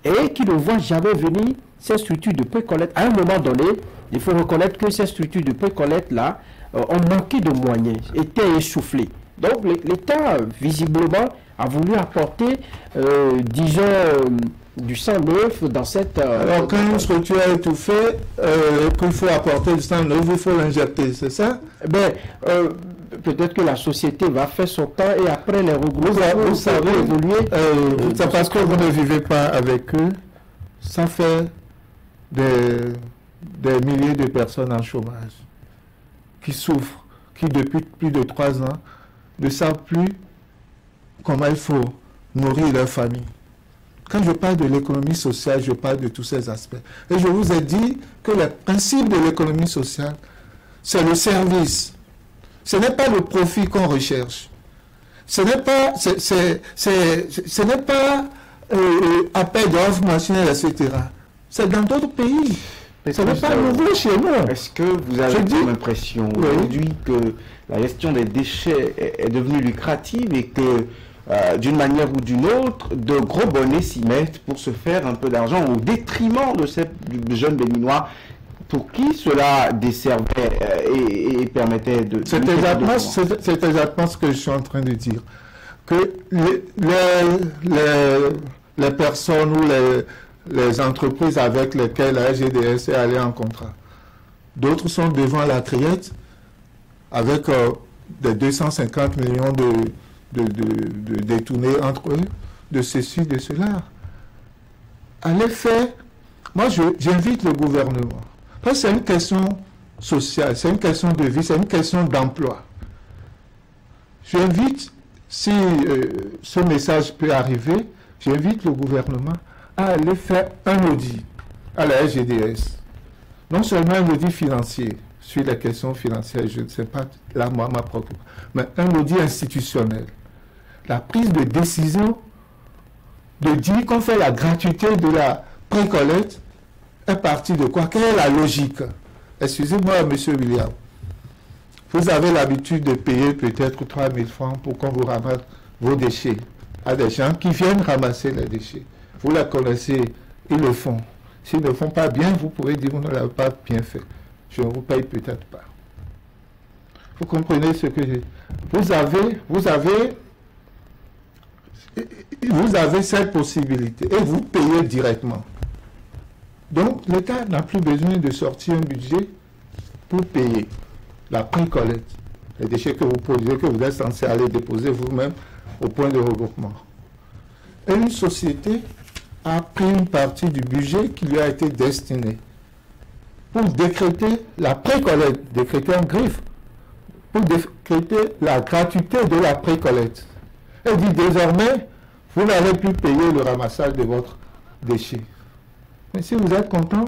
et qui ne voient jamais venir ces structures de précollecte. À un moment donné, il faut reconnaître que ces structures de précollecte-là ont manqué de moyens, étaient essoufflées. Donc l'État, visiblement, a voulu apporter, disons, du sang neuf dans cette... Alors quand une structure est étouffée, qu'il faut apporter du sang neuf, il faut l'injecter, c'est ça? Peut-être que la société va faire son temps et après les regroupements, vous savez, évoluer. C'est parce que vous ne vivez pas avec eux, ça fait des milliers de personnes en chômage qui souffrent, qui depuis plus de 3 ans ne savent plus comment il faut nourrir leur famille. Quand je parle de l'économie sociale, je parle de tous ces aspects. Et je vous ai dit que le principe de l'économie sociale, c'est le service. Ce n'est pas le profit qu'on recherche. Ce n'est pas appel d'offres machinaires, etc. C'est dans d'autres pays. Ce n'est pas nouveau chez nous. Est-ce que vous avez l'impression aujourd'hui que la gestion des déchets est devenue lucrative et que, d'une manière ou d'une autre, de gros bonnets s'y mettent pour se faire un peu d'argent au détriment de ces jeunes béninois pour qui cela desservait et permettait de... C'est exactement ce que je suis en train de dire. Que les personnes ou les entreprises avec lesquelles la GDS est allée en contrat. D'autres sont devant la criette avec des 250 millions de détournés entre eux, de ceci, de cela. Allez faire. Moi, j'invite le gouvernement. Parce que c'est une question sociale, c'est une question de vie, c'est une question d'emploi. J'invite, si ce message peut arriver, j'invite le gouvernement à aller faire un audit à la SGDS. Non seulement un audit financier sur les questions financières, je ne sais pas, là, moi, ma propre, mais un audit institutionnel. La prise de décision de dire qu'on fait la gratuité de la précollecte est partie de quoi? Quelle est la logique? Excusez-moi, M. William. Vous avez l'habitude de payer peut-être 3 000 francs pour qu'on vous ramasse vos déchets à des gens qui viennent ramasser les déchets. Vous la connaissez, ils le font. S'ils ne le font pas bien, vous pouvez dire, vous ne l'avez pas bien fait. Je ne vous paye peut-être pas. Vous comprenez ce que j'ai... Vous avez cette possibilité et vous payez directement. Donc, l'État n'a plus besoin de sortir un budget pour payer la précollecte, les déchets que vous produisez, que vous êtes censé aller déposer vous-même au point de regroupement. Et une société a pris une partie du budget qui lui a été destiné pour décréter la précollecte, décréter en griffe, pour décréter la gratuité de la précollecte. Elle dit désormais, vous n'allez plus payer le ramassage de votre déchet. Mais si vous êtes content,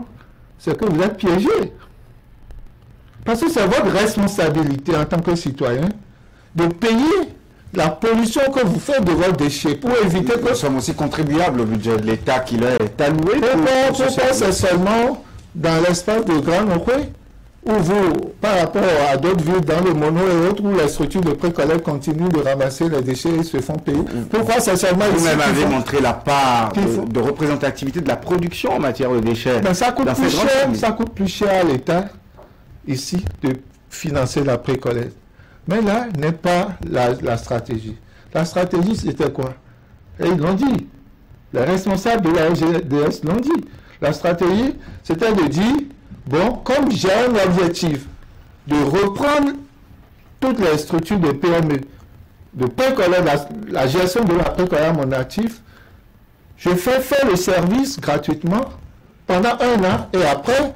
c'est que vous êtes piégé. Parce que c'est votre responsabilité en tant que citoyen de payer la pollution que vous faites de vos déchets pour éviter que... Nous sommes aussi contribuables au budget de l'État qui leur est alloué. Pourquoi c'est seulement dans l'espace de Grand Nokwe où vous, par rapport à d'autres villes dans le Mono et autres, où les structures de précollecte continuent de ramasser les déchets et se font payer. Pourquoi c'est seulement ici? Vous-même avez montré la part de représentativité de la production en matière de déchets. Ben, ça coûte plus cher à l'État, ici, de financer la précollecte. Mais là n'est pas la stratégie. La stratégie, c'était quoi? Et ils l'ont dit. Les responsables de la SGDS l'ont dit. La stratégie, c'était de dire, bon, comme j'ai un objectif de reprendre toutes les structures de PME, de précollecte, la gestion de la précollecte à mon actif, je fais faire le service gratuitement pendant 1 an et après,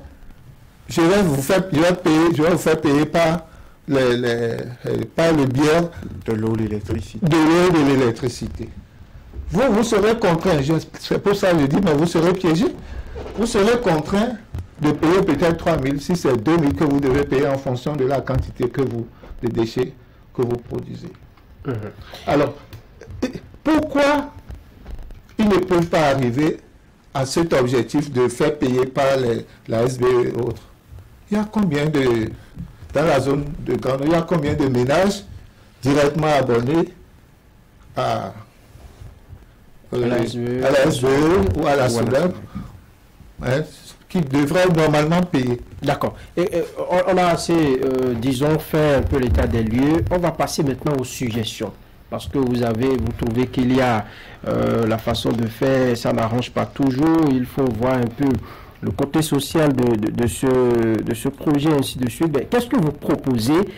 je vais vous faire payer par le biais de l'eau, l'électricité. De l'eau et de l'électricité. Vous serez contraint, c'est pour ça que je dis, mais vous serez piégé. Vous serez contraint de payer peut-être 3 000, si c'est 2 000 que vous devez payer en fonction de la quantité de déchets que vous produisez. Alors, pourquoi ils ne peuvent pas arriver à cet objectif de faire payer par la SBE et autres? Il y a combien dans la zone de Grande, il y a combien de ménages directement abonnés à la SBE ou à la SODEP, qui devraient normalement payer. D'accord. On a assez, disons, fait un peu l'état des lieux. On va passer maintenant aux suggestions. Parce que vous trouvez qu'il y a la façon de faire, ça n'arrange pas toujours. Il faut voir un peu le côté social de ce projet, ainsi de suite. Qu'est-ce que vous proposez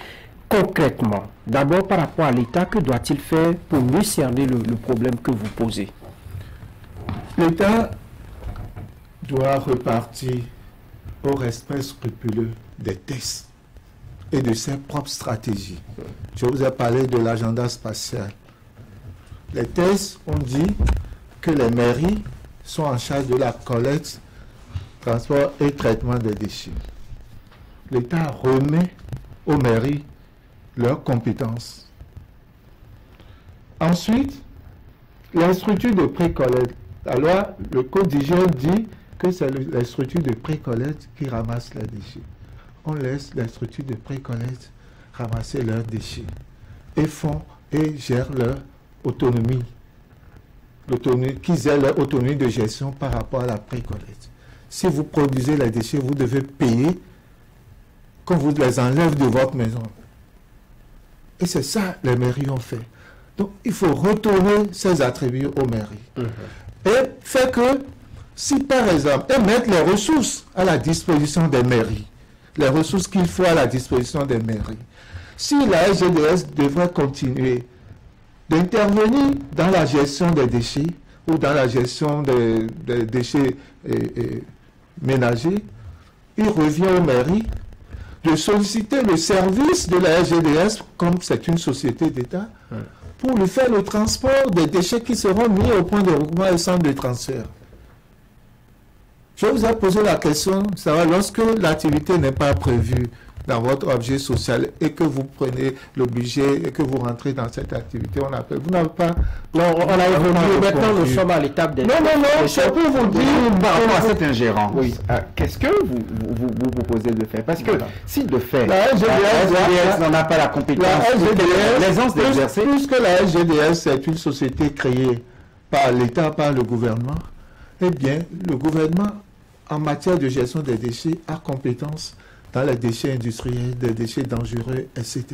concrètement? D'abord, par rapport à l'État, que doit-il faire pour mieux cerner le problème que vous posez? L'État doit repartir au respect scrupuleux des tests et de ses propres stratégies. Je vous ai parlé de l'agenda spatial. Les tests ont dit que les mairies sont en charge de la collecte, transport et traitement des déchets. L'État remet aux mairies leurs compétences. Ensuite, la structure de pré-collecte. Alors, le code d'hygiène dit que c'est la structure de pré-collecte qui ramasse les déchets. On laisse les structures de pré-collecte ramasser leurs déchets et gèrent leur autonomie. Qu'ils aient leur autonomie de gestion par rapport à la pré-collecte. Si vous produisez les déchets, vous devez payer quand vous les enlève de votre maison. Et c'est ça que les mairies ont fait. Donc, il faut retourner ces attributs aux mairies. Et faire que, si par exemple, et mettre les ressources à la disposition des mairies, les ressources qu'il faut à la disposition des mairies. Si la SGDS devrait continuer d'intervenir dans la gestion des déchets ou dans la gestion des déchets ménagers, il revient aux mairies de solliciter le service de la SGDS, comme c'est une société d'État, pour lui faire le transport des déchets qui seront mis au point de regroupement et centre de transfert. Je vous ai posé la question, savoir lorsque l'activité n'est pas prévue dans votre objet social et que vous prenez le budget et que vous rentrez dans cette activité, on appelle. Vous n'avez pas. Non, on a évolué. Maintenant, nous sommes à l'étape des. Non, c'est pour vous dire. Par rapport à cette ingérence, oui. Qu'est-ce que vous proposez de faire? Parce que si de fait, la SGDS n'en a pas la compétence, l'aisance d'exercer. Puisque la SGDS est une société créée par l'État, par le gouvernement, eh bien, le gouvernement, en matière de gestion des déchets, a compétence dans les déchets industriels, des déchets dangereux, etc.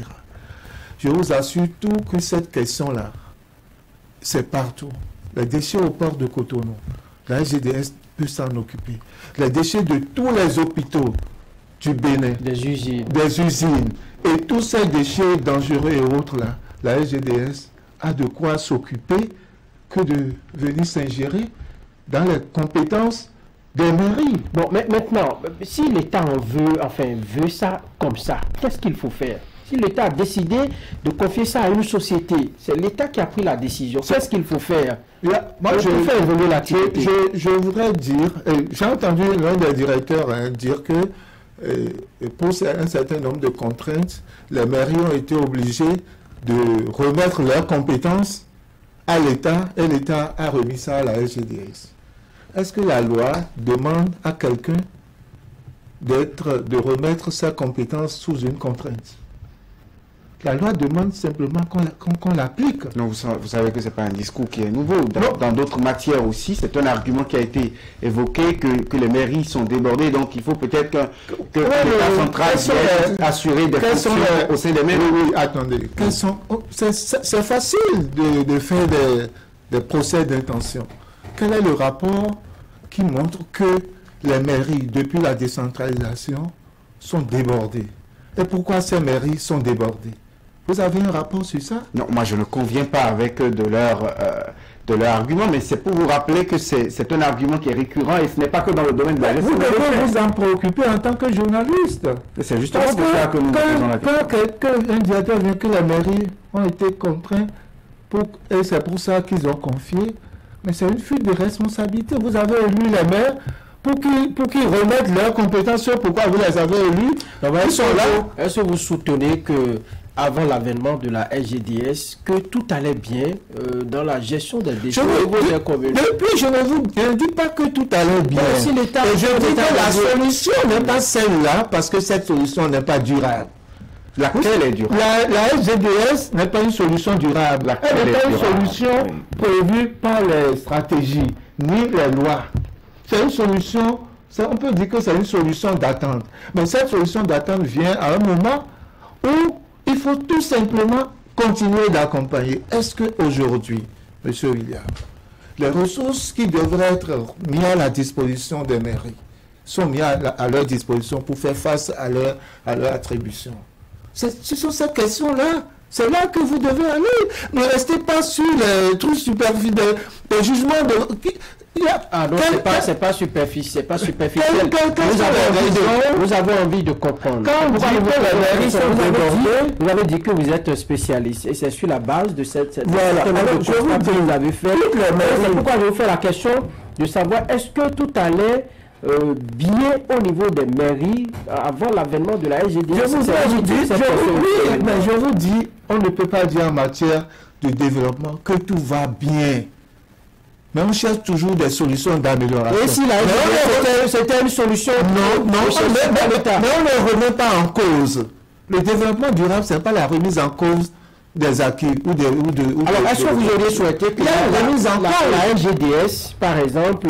Je vous assure tout que cette question-là, c'est partout. Les déchets au port de Cotonou, la SGDS peut s'en occuper. Les déchets de tous les hôpitaux du Bénin, des usines, et tous ces déchets dangereux et autres là, la SGDS a de quoi s'occuper que de venir s'ingérer dans les compétences des mairies. Bon, mais maintenant, si l'État veut ça comme ça, qu'est-ce qu'il faut faire? Si l'État a décidé de confier ça à une société, c'est l'État qui a pris la décision. Qu'est-ce qu'il faut faire? Moi, je fais évoluer l'activité. Je voudrais dire, j'ai entendu l'un des directeurs dire que pour un certain nombre de contraintes, les mairies ont été obligées de remettre leurs compétences à l'État et l'État a remis ça à la SGDS. Est-ce que la loi demande à quelqu'un de remettre sa compétence sous une contrainte? La loi demande simplement qu'on l'applique. Non, vous savez que ce n'est pas un discours qui est nouveau. Dans d'autres matières aussi, c'est un argument qui a été évoqué, que les mairies sont débordées, donc il faut peut-être que l'État central vienne assurer des fonctions au sein des mairies. Oui, attendez. C'est facile de faire des procès d'intention. Quel est le rapport qui montre que les mairies, depuis la décentralisation, sont débordées? Et pourquoi ces mairies sont débordées? Vous avez un rapport sur ça? Non, moi je ne conviens pas avec de leur argument, mais c'est pour vous rappeler que c'est un argument qui est récurrent et ce n'est pas que dans le domaine de la gestion. Vous devez vous en préoccuper en tant que journaliste. C'est justement pour ça que nous faisons la question. Quand un directeur vient que les mairies ont été contraints, et c'est pour ça qu'ils ont confié, mais c'est une fuite de responsabilité. Vous avez élu les maires pour qu'ils remettent leurs compétences sur pourquoi vous les avez élus. Ils sont là. Est-ce que vous soutenez que avant l'avènement de la SGDS, que tout allait bien dans la gestion des déchets au niveau des communes? Depuis, je ne dis pas que tout allait bien. Si et je dis que la solution n'est pas celle-là, parce que cette solution n'est pas durable. Laquelle est durable? La SGDS n'est pas une solution durable. Elle n'est pas une solution prévue par les stratégies, ni les lois. C'est une solution, on peut dire que c'est une solution d'attente. Mais cette solution d'attente vient à un moment où il faut tout simplement continuer d'accompagner. Est-ce qu'aujourd'hui, M. William, les ressources qui devraient être mises à la disposition des mairies sont mises à leur disposition pour faire face à leur attribution? Ce sont ces questions-là. C'est là que vous devez aller. Ne restez pas sur les trucs superficiels, les jugements de... non, c'est pas superficiel. Vous avez envie de comprendre. Quand vous avez dit que vous êtes spécialiste et c'est sur la base de cette voilà. Alors, que vous avez fait. C'est pourquoi je vous fais la question de savoir est-ce que tout allait bien au niveau des mairies avant l'avènement de la SGDS. Je vous dis, on ne peut pas dire en matière de développement que tout va bien. Mais on cherche toujours des solutions d'amélioration. Et si la SGDS c'était une solution, mais on ne remet pas en cause. Le développement durable, ce n'est pas la remise en cause des acquis Alors, est-ce que vous auriez souhaité que la SGDS, par exemple,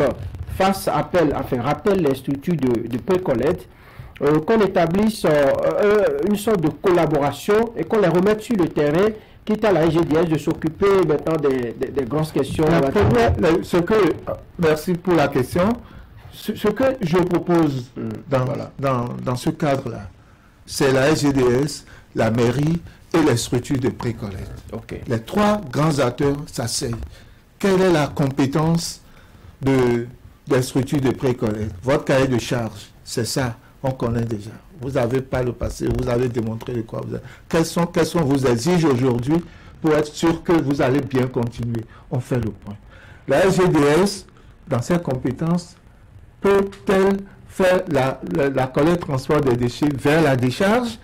rappelle les structures de pré-collecte, qu'on établisse une sorte de collaboration et qu'on les remette sur le terrain, quitte à la SGDS de s'occuper maintenant des grosses questions. Merci pour la question. Ce que je propose dans ce cadre-là, c'est la SGDS, la mairie et les structures de pré-collecte. Okay. Les trois grands acteurs s'asseyent. Quelle est la compétence des structures de pré-collecte? Votre cahier de charge, c'est ça, on connaît déjà. Vous n'avez pas le passé, vous avez démontré de quoi vous êtes. Quels sont vos exigences aujourd'hui pour être sûr que vous allez bien continuer? On fait le point. La SGDS, dans ses compétences, peut-elle faire la collecte transport des déchets vers la décharge?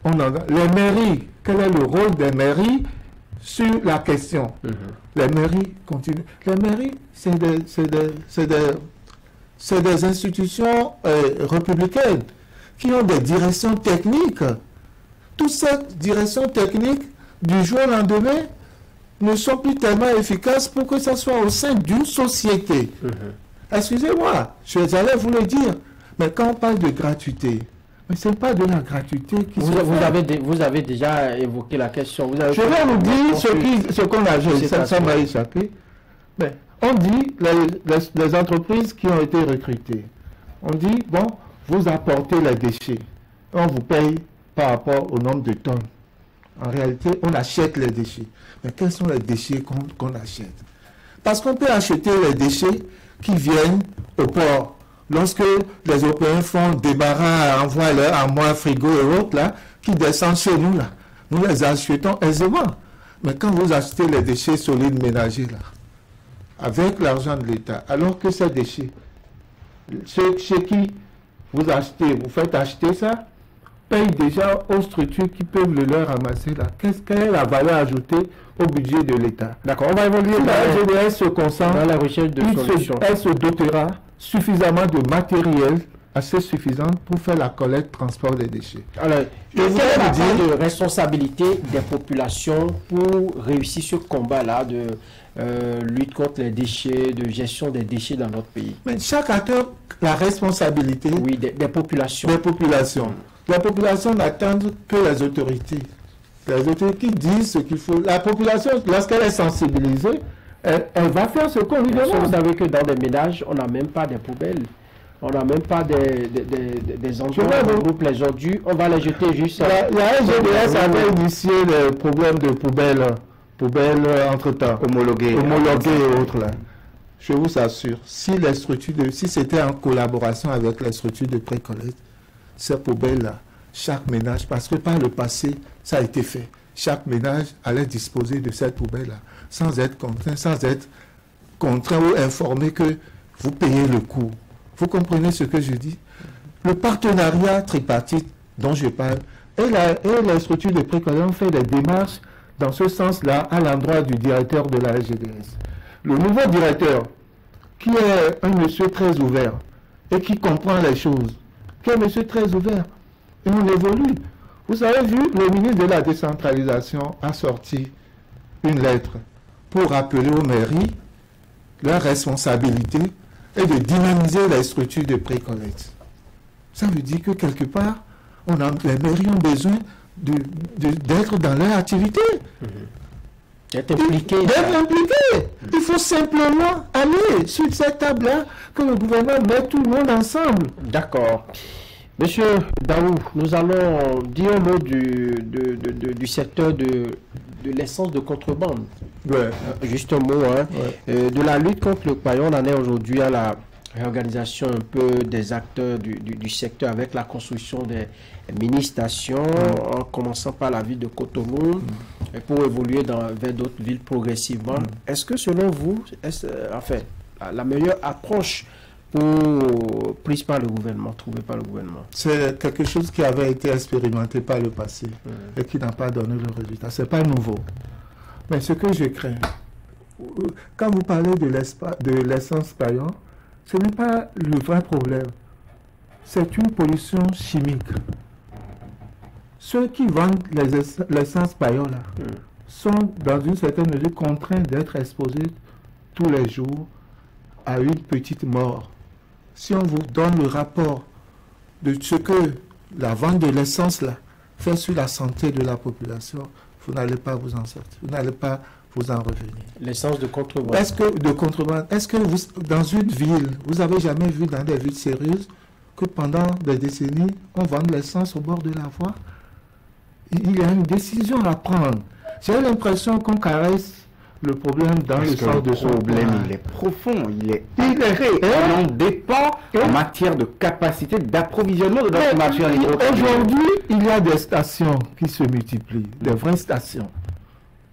Les mairies, quel est le rôle des mairies sur la question? Les mairies continuent. Les mairies, c'est des institutions républicaines qui ont des directions techniques. Toutes ces directions techniques, du jour au lendemain, ne sont plus tellement efficaces pour que ça soit au sein d'une société. Excusez-moi, j'allais vous le dire, mais quand on parle de gratuité, mais ce n'est pas de la gratuité qui vous avez déjà évoqué la question. Je vais vous dire ce qu'on a joué, ça m'a échappé. Mais on dit, les entreprises qui ont été recrutées, on dit, bon, vous apportez les déchets, on vous paye par rapport au nombre de tonnes. En réalité, on achète les déchets. Mais quels sont les déchets qu'on achète? Parce qu'on peut acheter les déchets qui viennent au port. Lorsque les Européens font débarras, envoient leur armoire, frigo et autres, là, qui descendent chez nous, là, nous les achetons aisément. Mais quand vous achetez les déchets solides ménagers, là, avec l'argent de l'État, alors que ces déchets, ceux chez qui vous achetez, vous faites acheter ça, payent déjà aux structures qui peuvent le leur ramasser là. Quelle est la valeur ajoutée au budget de l'État? D'accord, on va évoluer. La SGDS se concentre dans la recherche de solutions. Elle se dotera suffisamment de matériel assez suffisant pour faire la collecte, transport des déchets. Alors, quelle est la part de responsabilité des populations pour réussir ce combat-là de lutte contre les déchets, de gestion des déchets dans notre pays? Mais chaque acteur a la responsabilité des populations. Des populations. La population n'attend que les autorités. Les autorités qui disent ce qu'il faut. La population, lorsqu'elle est sensibilisée, elle va faire ce qu'on lui demande. Vous savez que dans les ménages, on n'a même pas des poubelles. On n'a même pas des endroits où on regroupe les ordures. On va les jeter juste... La SGDS avait initié le problème de poubelles entre-temps. Homologuées et autres là. Je vous assure, si c'était en collaboration avec les structures de pré-collecte, ces poubelles-là, chaque ménage, parce que par le passé, ça a été fait, chaque ménage allait disposer de cette poubelle-là, sans être contraint ou informé que vous payez le coût. Vous comprenez ce que je dis? Le partenariat tripartite dont je parle et les structures de préconisation ont fait des démarches dans ce sens-là à l'endroit du directeur de la SGDS. Le nouveau directeur, qui est un monsieur très ouvert et qui comprend les choses, qui est un monsieur très ouvert, et on évolue. Vous avez vu, le ministre de la décentralisation a sorti une lettre pour rappeler aux mairies leur responsabilité et de dynamiser les structures de précollecte. Ça veut dire que quelque part, les mairies ont besoin d'être dans leur activité. D'être impliqué. Il faut simplement aller sur cette table-là, que le gouvernement mette tout le monde ensemble. D'accord. Monsieur Daou, nous allons dire un mot du secteur de l'essence de contrebande. Ouais. Juste un mot. Hein. Ouais. De la lutte contre le paillon, on en est aujourd'hui à la réorganisation un peu des acteurs du secteur avec la construction des mini-stations, en commençant par la ville de Cotonou, pour évoluer vers d'autres villes progressivement. Est-ce que selon vous, la meilleure approche prise par le gouvernement, trouvée par le gouvernement? C'est quelque chose qui avait été expérimenté par le passé et qui n'a pas donné le résultat. Ce n'est pas nouveau. Mais ce que je crains, quand vous parlez de l'essence paillon, ce n'est pas le vrai problème. C'est une pollution chimique. Ceux qui vendent l'essence paillon là sont dans une certaine mesure contraints d'être exposés tous les jours à une petite mort. Si on vous donne le rapport de ce que la vente de l'essence là fait sur la santé de la population, vous n'allez pas vous en sortir, vous n'allez pas vous en revenir. L'essence de contrebande. Est-ce que vous, dans une ville, vous avez jamais vu dans des villes sérieuses que pendant des décennies, on vend de l'essence au bord de la voie? Il y a une décision à prendre. J'ai l'impression qu'on caresse le problème dans le sens de son problème. Il est profond, il est réel. On dépend en matière de capacité d'approvisionnement de notre marché en hydrocarbures. Aujourd'hui, il y a des stations qui se multiplient, des vraies stations.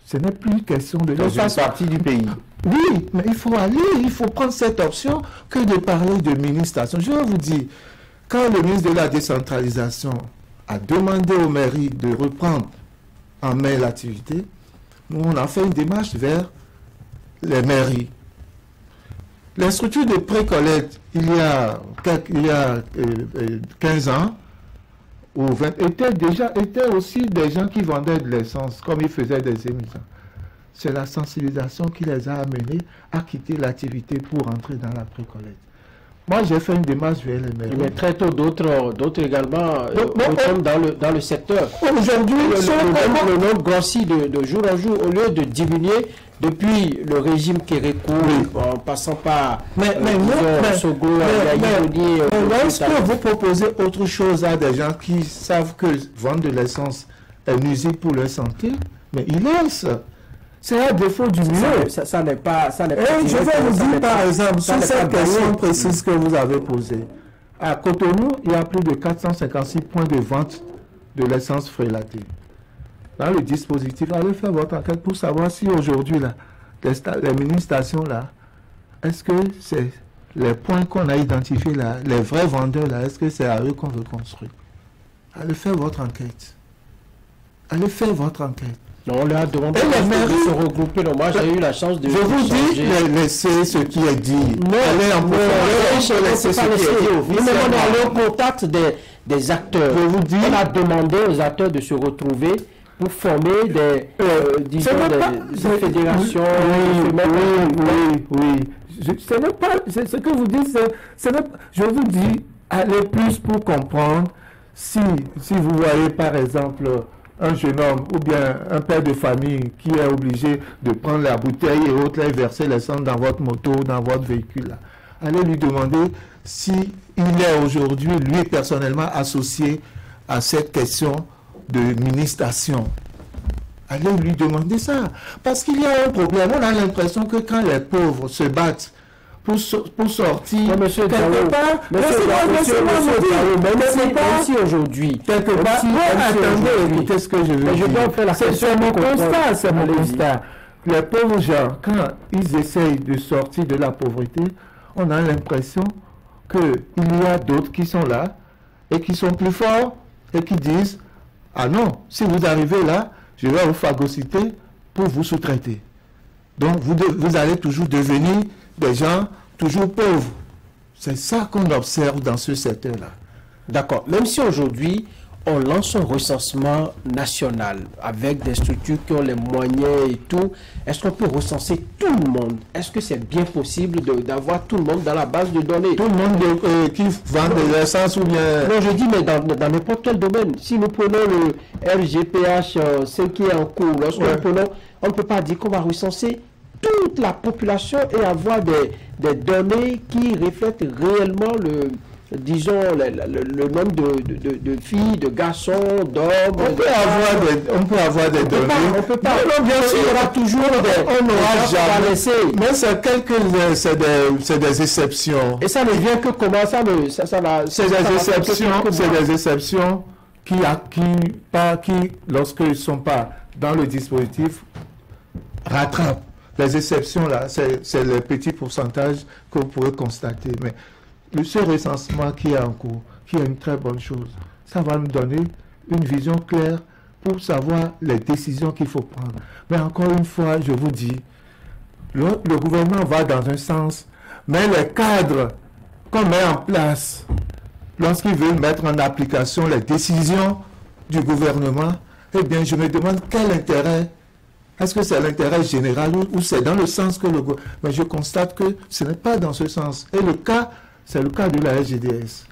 Ce n'est plus une question de dans une partie du pays. Oui, mais il faut prendre cette option que de parler de mini-stations. Je vais vous dire, quand le ministre de la décentralisation a demandé aux mairies de reprendre en main l'activité, nous, on a fait une démarche vers les mairies. Les structures de précollecte, il y a 15 ans, ou 20, étaient aussi des gens qui vendaient de l'essence, comme ils faisaient des émissions. C'est la sensibilisation qui les a amenés à quitter l'activité pour entrer dans la précollecte. Moi, j'ai fait une démarche vers les mairies. Mais très tôt, d'autres également retournent dans le secteur. Aujourd'hui, le nombre grossit de jour en jour, au lieu de diminuer depuis le régime Kérékou, en passant par Sogo, est-ce que vous proposez autre chose à des gens qui savent que vendre de l'essence est nuisible pour leur santé? Mais ils laissent. C'est un défaut du mieux. Ça n'est pas. Je vais vous dire par exemple, sur cette question précise que vous avez posée. À Cotonou, il y a plus de 456 points de vente de l'essence frélatée. Dans le dispositif, allez faire votre enquête pour savoir si aujourd'hui, les mini-stations là, est-ce que c'est les points qu'on a identifiés là, les vrais vendeurs là, est-ce que c'est à eux qu'on veut construire? Allez faire votre enquête. Allez faire votre enquête. On leur a demandé de se regrouper. Donc moi, j'ai eu la chance de... Je vous dis, laissez ce qui est dit. Non, on est allé au contact des acteurs. Je vous dis, on a demandé aux acteurs de se retrouver pour former des fédérations. Oui. Ce n'est pas... Ce que vous dites, je vous dis, allez plus pour comprendre si vous voyez par exemple un jeune homme ou bien un père de famille qui est obligé de prendre la bouteille et autres et verser l'essence dans votre moto, dans votre véhicule, là. Allez lui demander si il est aujourd'hui, lui personnellement, associé à cette question de mini-station. Allez lui demander ça. Parce qu'il y a un problème. On a l'impression que quand les pauvres se battent pour sortir, monsieur quelque part, si aujourd'hui, quelque part, attendez, écoutez ce que je veux dire. C'est mon constat, c'est mon constat. Les pauvres gens, quand ils essayent de sortir de la pauvreté, on a l'impression qu'il y a d'autres qui sont là et qui sont plus forts et qui disent « Ah non, si vous arrivez là, je vais vous phagocyter pour vous sous-traiter. » Donc vous allez toujours devenir des gens toujours pauvres. C'est ça qu'on observe dans ce secteur-là. D'accord. Même si aujourd'hui, on lance un recensement national avec des structures qui ont les moyens et tout, est-ce qu'on peut recenser tout le monde? Est-ce que c'est bien possible d'avoir tout le monde dans la base de données? Tout le monde qui vend des essences ou bien... Non, je dis, mais dans n'importe quel domaine. Si nous prenons le RGPH, ce qui est en cours, lorsque nous prenons, on ne peut pas dire qu'on va recenser toute la population et avoir des données qui reflètent réellement disons, le nombre de filles, de garçons, d'hommes. On peut avoir des données. On peut pas. Non, bien sûr, il y aura toujours on n'aura jamais. Mais c'est des exceptions. Et ça ne vient que comment ça c'est des exceptions qui, lorsqu'ils ne sont pas dans le dispositif, rattrapent. Les exceptions, là, c'est le petit pourcentage que vous pourrez constater. Mais ce recensement qui est en cours, qui est une très bonne chose, ça va nous donner une vision claire pour savoir les décisions qu'il faut prendre. Mais encore une fois, je vous dis, le gouvernement va dans un sens, mais les cadres qu'on met en place, lorsqu'ils veulent mettre en application les décisions du gouvernement, eh bien, je me demande quel intérêt. Est-ce que c'est l'intérêt général ou c'est dans le sens que le gouvernement... Mais je constate que ce n'est pas dans ce sens. Et le cas, c'est le cas de la SGDS.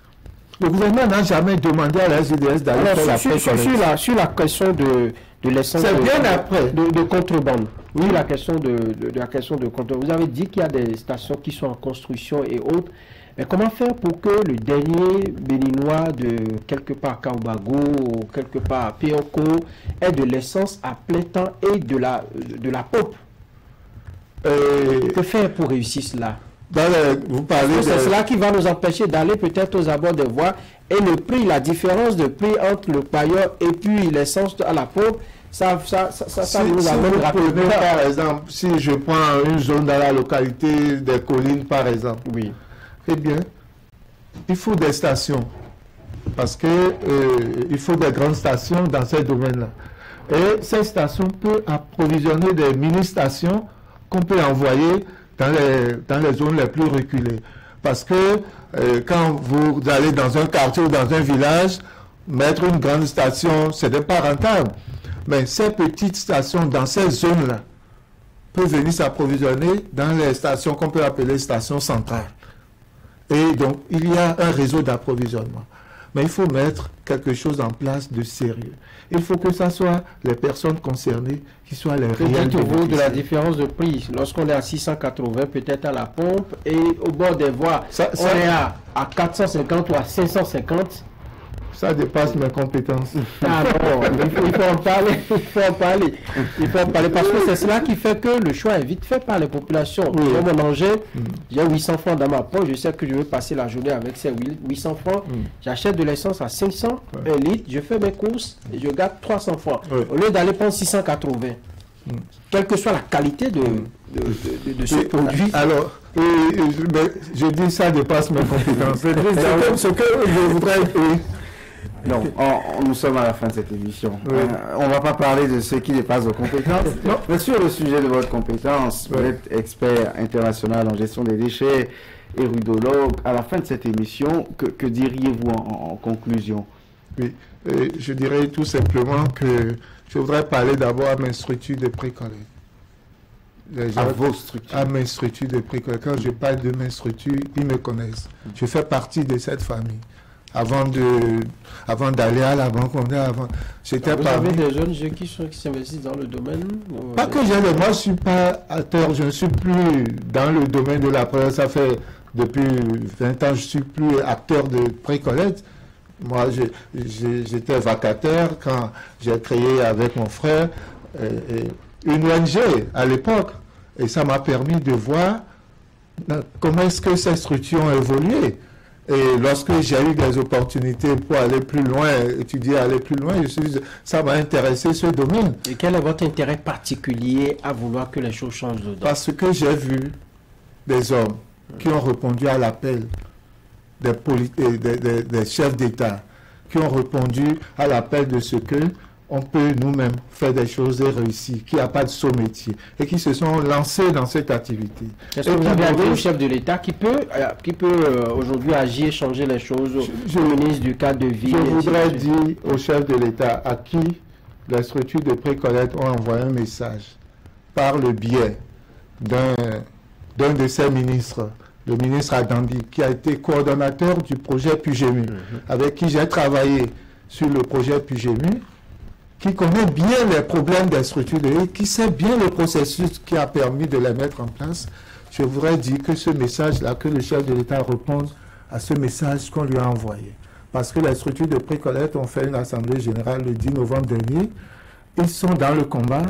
Le gouvernement n'a jamais demandé à la SGDS d'aller faire la précollecte. Sur la question de l'essence de contrebande. Oui, la question de contrebande. Vous avez dit qu'il y a des stations qui sont en construction et autres. Mais comment faire pour que le dernier béninois de quelque part Kaoubago ou quelque part Péoko ait de l'essence à plein temps et de la pompe? Que faire pour réussir cela? C'est cela qui va nous empêcher d'aller peut-être aux abords des voies et le prix, la différence de prix entre le pailleur et puis l'essence à la pompe, ça nous amène rapidement. Par exemple, si je prends une zone dans la localité des collines, par exemple, oui. Eh bien, il faut des stations, parce que il faut des grandes stations dans ces domaines-là. Et ces stations peuvent approvisionner des mini-stations qu'on peut envoyer dans les zones les plus reculées. Parce que quand vous allez dans un quartier ou dans un village, mettre une grande station, ce n'est pas rentable. Mais ces petites stations dans ces zones-là peuvent venir s'approvisionner dans les stations qu'on peut appeler stations centrales. Et donc, il y a un réseau d'approvisionnement. Mais il faut mettre quelque chose en place de sérieux. Il faut que ce soit les personnes concernées qui soient les réels bénéficiaires. De la différence de prix. Lorsqu'on est à 680 peut-être à la pompe et au bord des voies, on est à 450 ou à 550. Ça dépasse mes compétences. Ah bon, il faut en parler, il faut en parler parce que c'est cela qui fait que le choix est vite fait par les populations. Oui. Dans mon engin, j'ai 800 francs dans ma poche, je sais que je vais passer la journée avec ces 800 francs. J'achète de l'essence à 500, 1 litre, je fais mes courses et je garde 300 francs. Au lieu d'aller prendre 680. Quelle que soit la qualité de ce produit. Alors, je dis ça dépasse mes compétences. Ce que je voudrais... Non, nous sommes à la fin de cette émission. Oui. On ne va pas parler de ce qui dépasse vos compétences. Non. Mais sur le sujet de votre compétence, vous êtes expert international en gestion des déchets et rudologue. À la fin de cette émission, que diriez-vous en conclusion? Oui, je dirais tout simplement que je voudrais parler d'abord à mes structures de précollecte. À vos structures? À mes structures de précollecte. Quand je parle de mes structures, ils me connaissent. Je fais partie de cette famille. Avant d'aller à la banque, j'étais Vous avez des jeunes qui s'investissent dans le domaine? Pas que moi je ne suis pas acteur, je ne suis plus dans le domaine de la presse. Ça fait depuis 20 ans, je ne suis plus acteur de précollecte. Moi, j'étais vacataire quand j'ai créé avec mon frère une ONG à l'époque. Et ça m'a permis de voir comment est-ce que ces structures ont évolué. Et lorsque j'ai eu des opportunités pour aller plus loin, étudier, aller plus loin, ça m'a intéressé ce domaine. Et quel est votre intérêt particulier à vouloir que les choses changent dedans? Parce que j'ai vu des hommes qui ont répondu à l'appel des chefs d'État qui ont répondu à l'appel de ce que on peut nous-mêmes faire des choses et réussir, qu'il n'y a pas de saut métier, et qui se sont lancés dans cette activité. Est-ce que vous avez appelé au chef de l'État qui peut aujourd'hui agir, changer les choses, au ministre du cadre de vie? Je voudrais dire au chef de l'État à qui les structures de précollecte ont envoyé un message par le biais d'un de ses ministres, le ministre Adambi, qui a été coordonnateur du projet PUGEMU, avec qui j'ai travaillé sur le projet PUGEMU, qui connaît bien les problèmes des structures de vie, qui sait bien le processus qui a permis de les mettre en place. Je voudrais dire que ce message-là, que le chef de l'État réponde à ce message qu'on lui a envoyé. Parce que les structures de précollecte ont fait une assemblée générale le 10 novembre dernier. Ils sont dans le combat.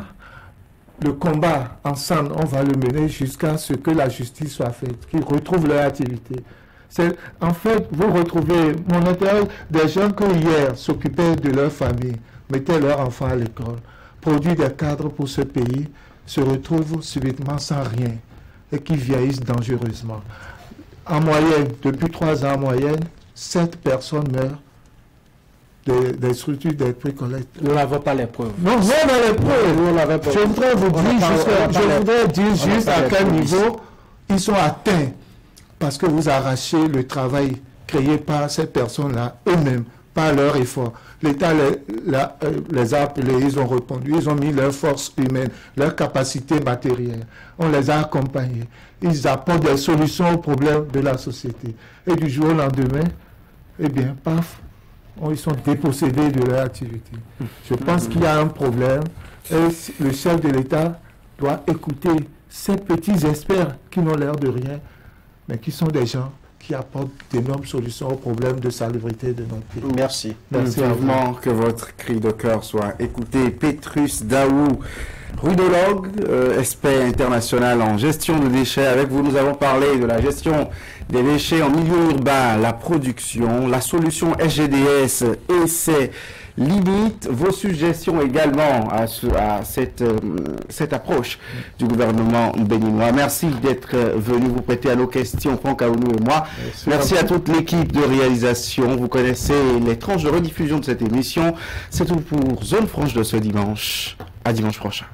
Le combat, ensemble, on va le mener jusqu'à ce que la justice soit faite, qu'ils retrouvent leur activité. En fait, vous retrouvez mon intérêt des gens qui hier s'occupaient de leur famille, mettaient leurs enfants à l'école, produisent des cadres pour ce pays, se retrouvent subitement sans rien et qui vieillissent dangereusement. En moyenne, depuis 3 ans en moyenne, 7 personnes meurent des structures des précollectes. Nous n'avons pas les preuves. Non, on a les preuves. Je voudrais vous dire juste à quel niveau ils sont atteints. Parce que vous arrachez le travail créé par ces personnes-là eux-mêmes, par leur effort. L'État les a appelés, ils ont répondu, ils ont mis leur force humaine, leur capacité matérielle. On les a accompagnés. Ils apportent des solutions aux problèmes de la société. Et du jour au lendemain, eh bien, paf, ils sont dépossédés de leur activité. Je pense qu'il y a un problème et le chef de l'État doit écouter ces petits experts qui n'ont l'air de rien, mais qui sont des gens qui apportent d'énormes solutions aux problèmes de salubrité de notre pays. Merci. Merci vivement que votre cri de cœur soit écouté. Petrus Daou, rudologue, expert international en gestion de déchets. Avec vous, nous avons parlé de la gestion des déchets en milieu urbain, la production, la solution SGDS et ses limites. Vos suggestions également à cette approche du gouvernement béninois. Merci d'être venu vous prêter à nos questions, Franck Aounou et moi. Merci à toute l'équipe de réalisation. Vous connaissez les tranches de rediffusion de cette émission. C'est tout pour Zone Franche de ce dimanche. À dimanche prochain.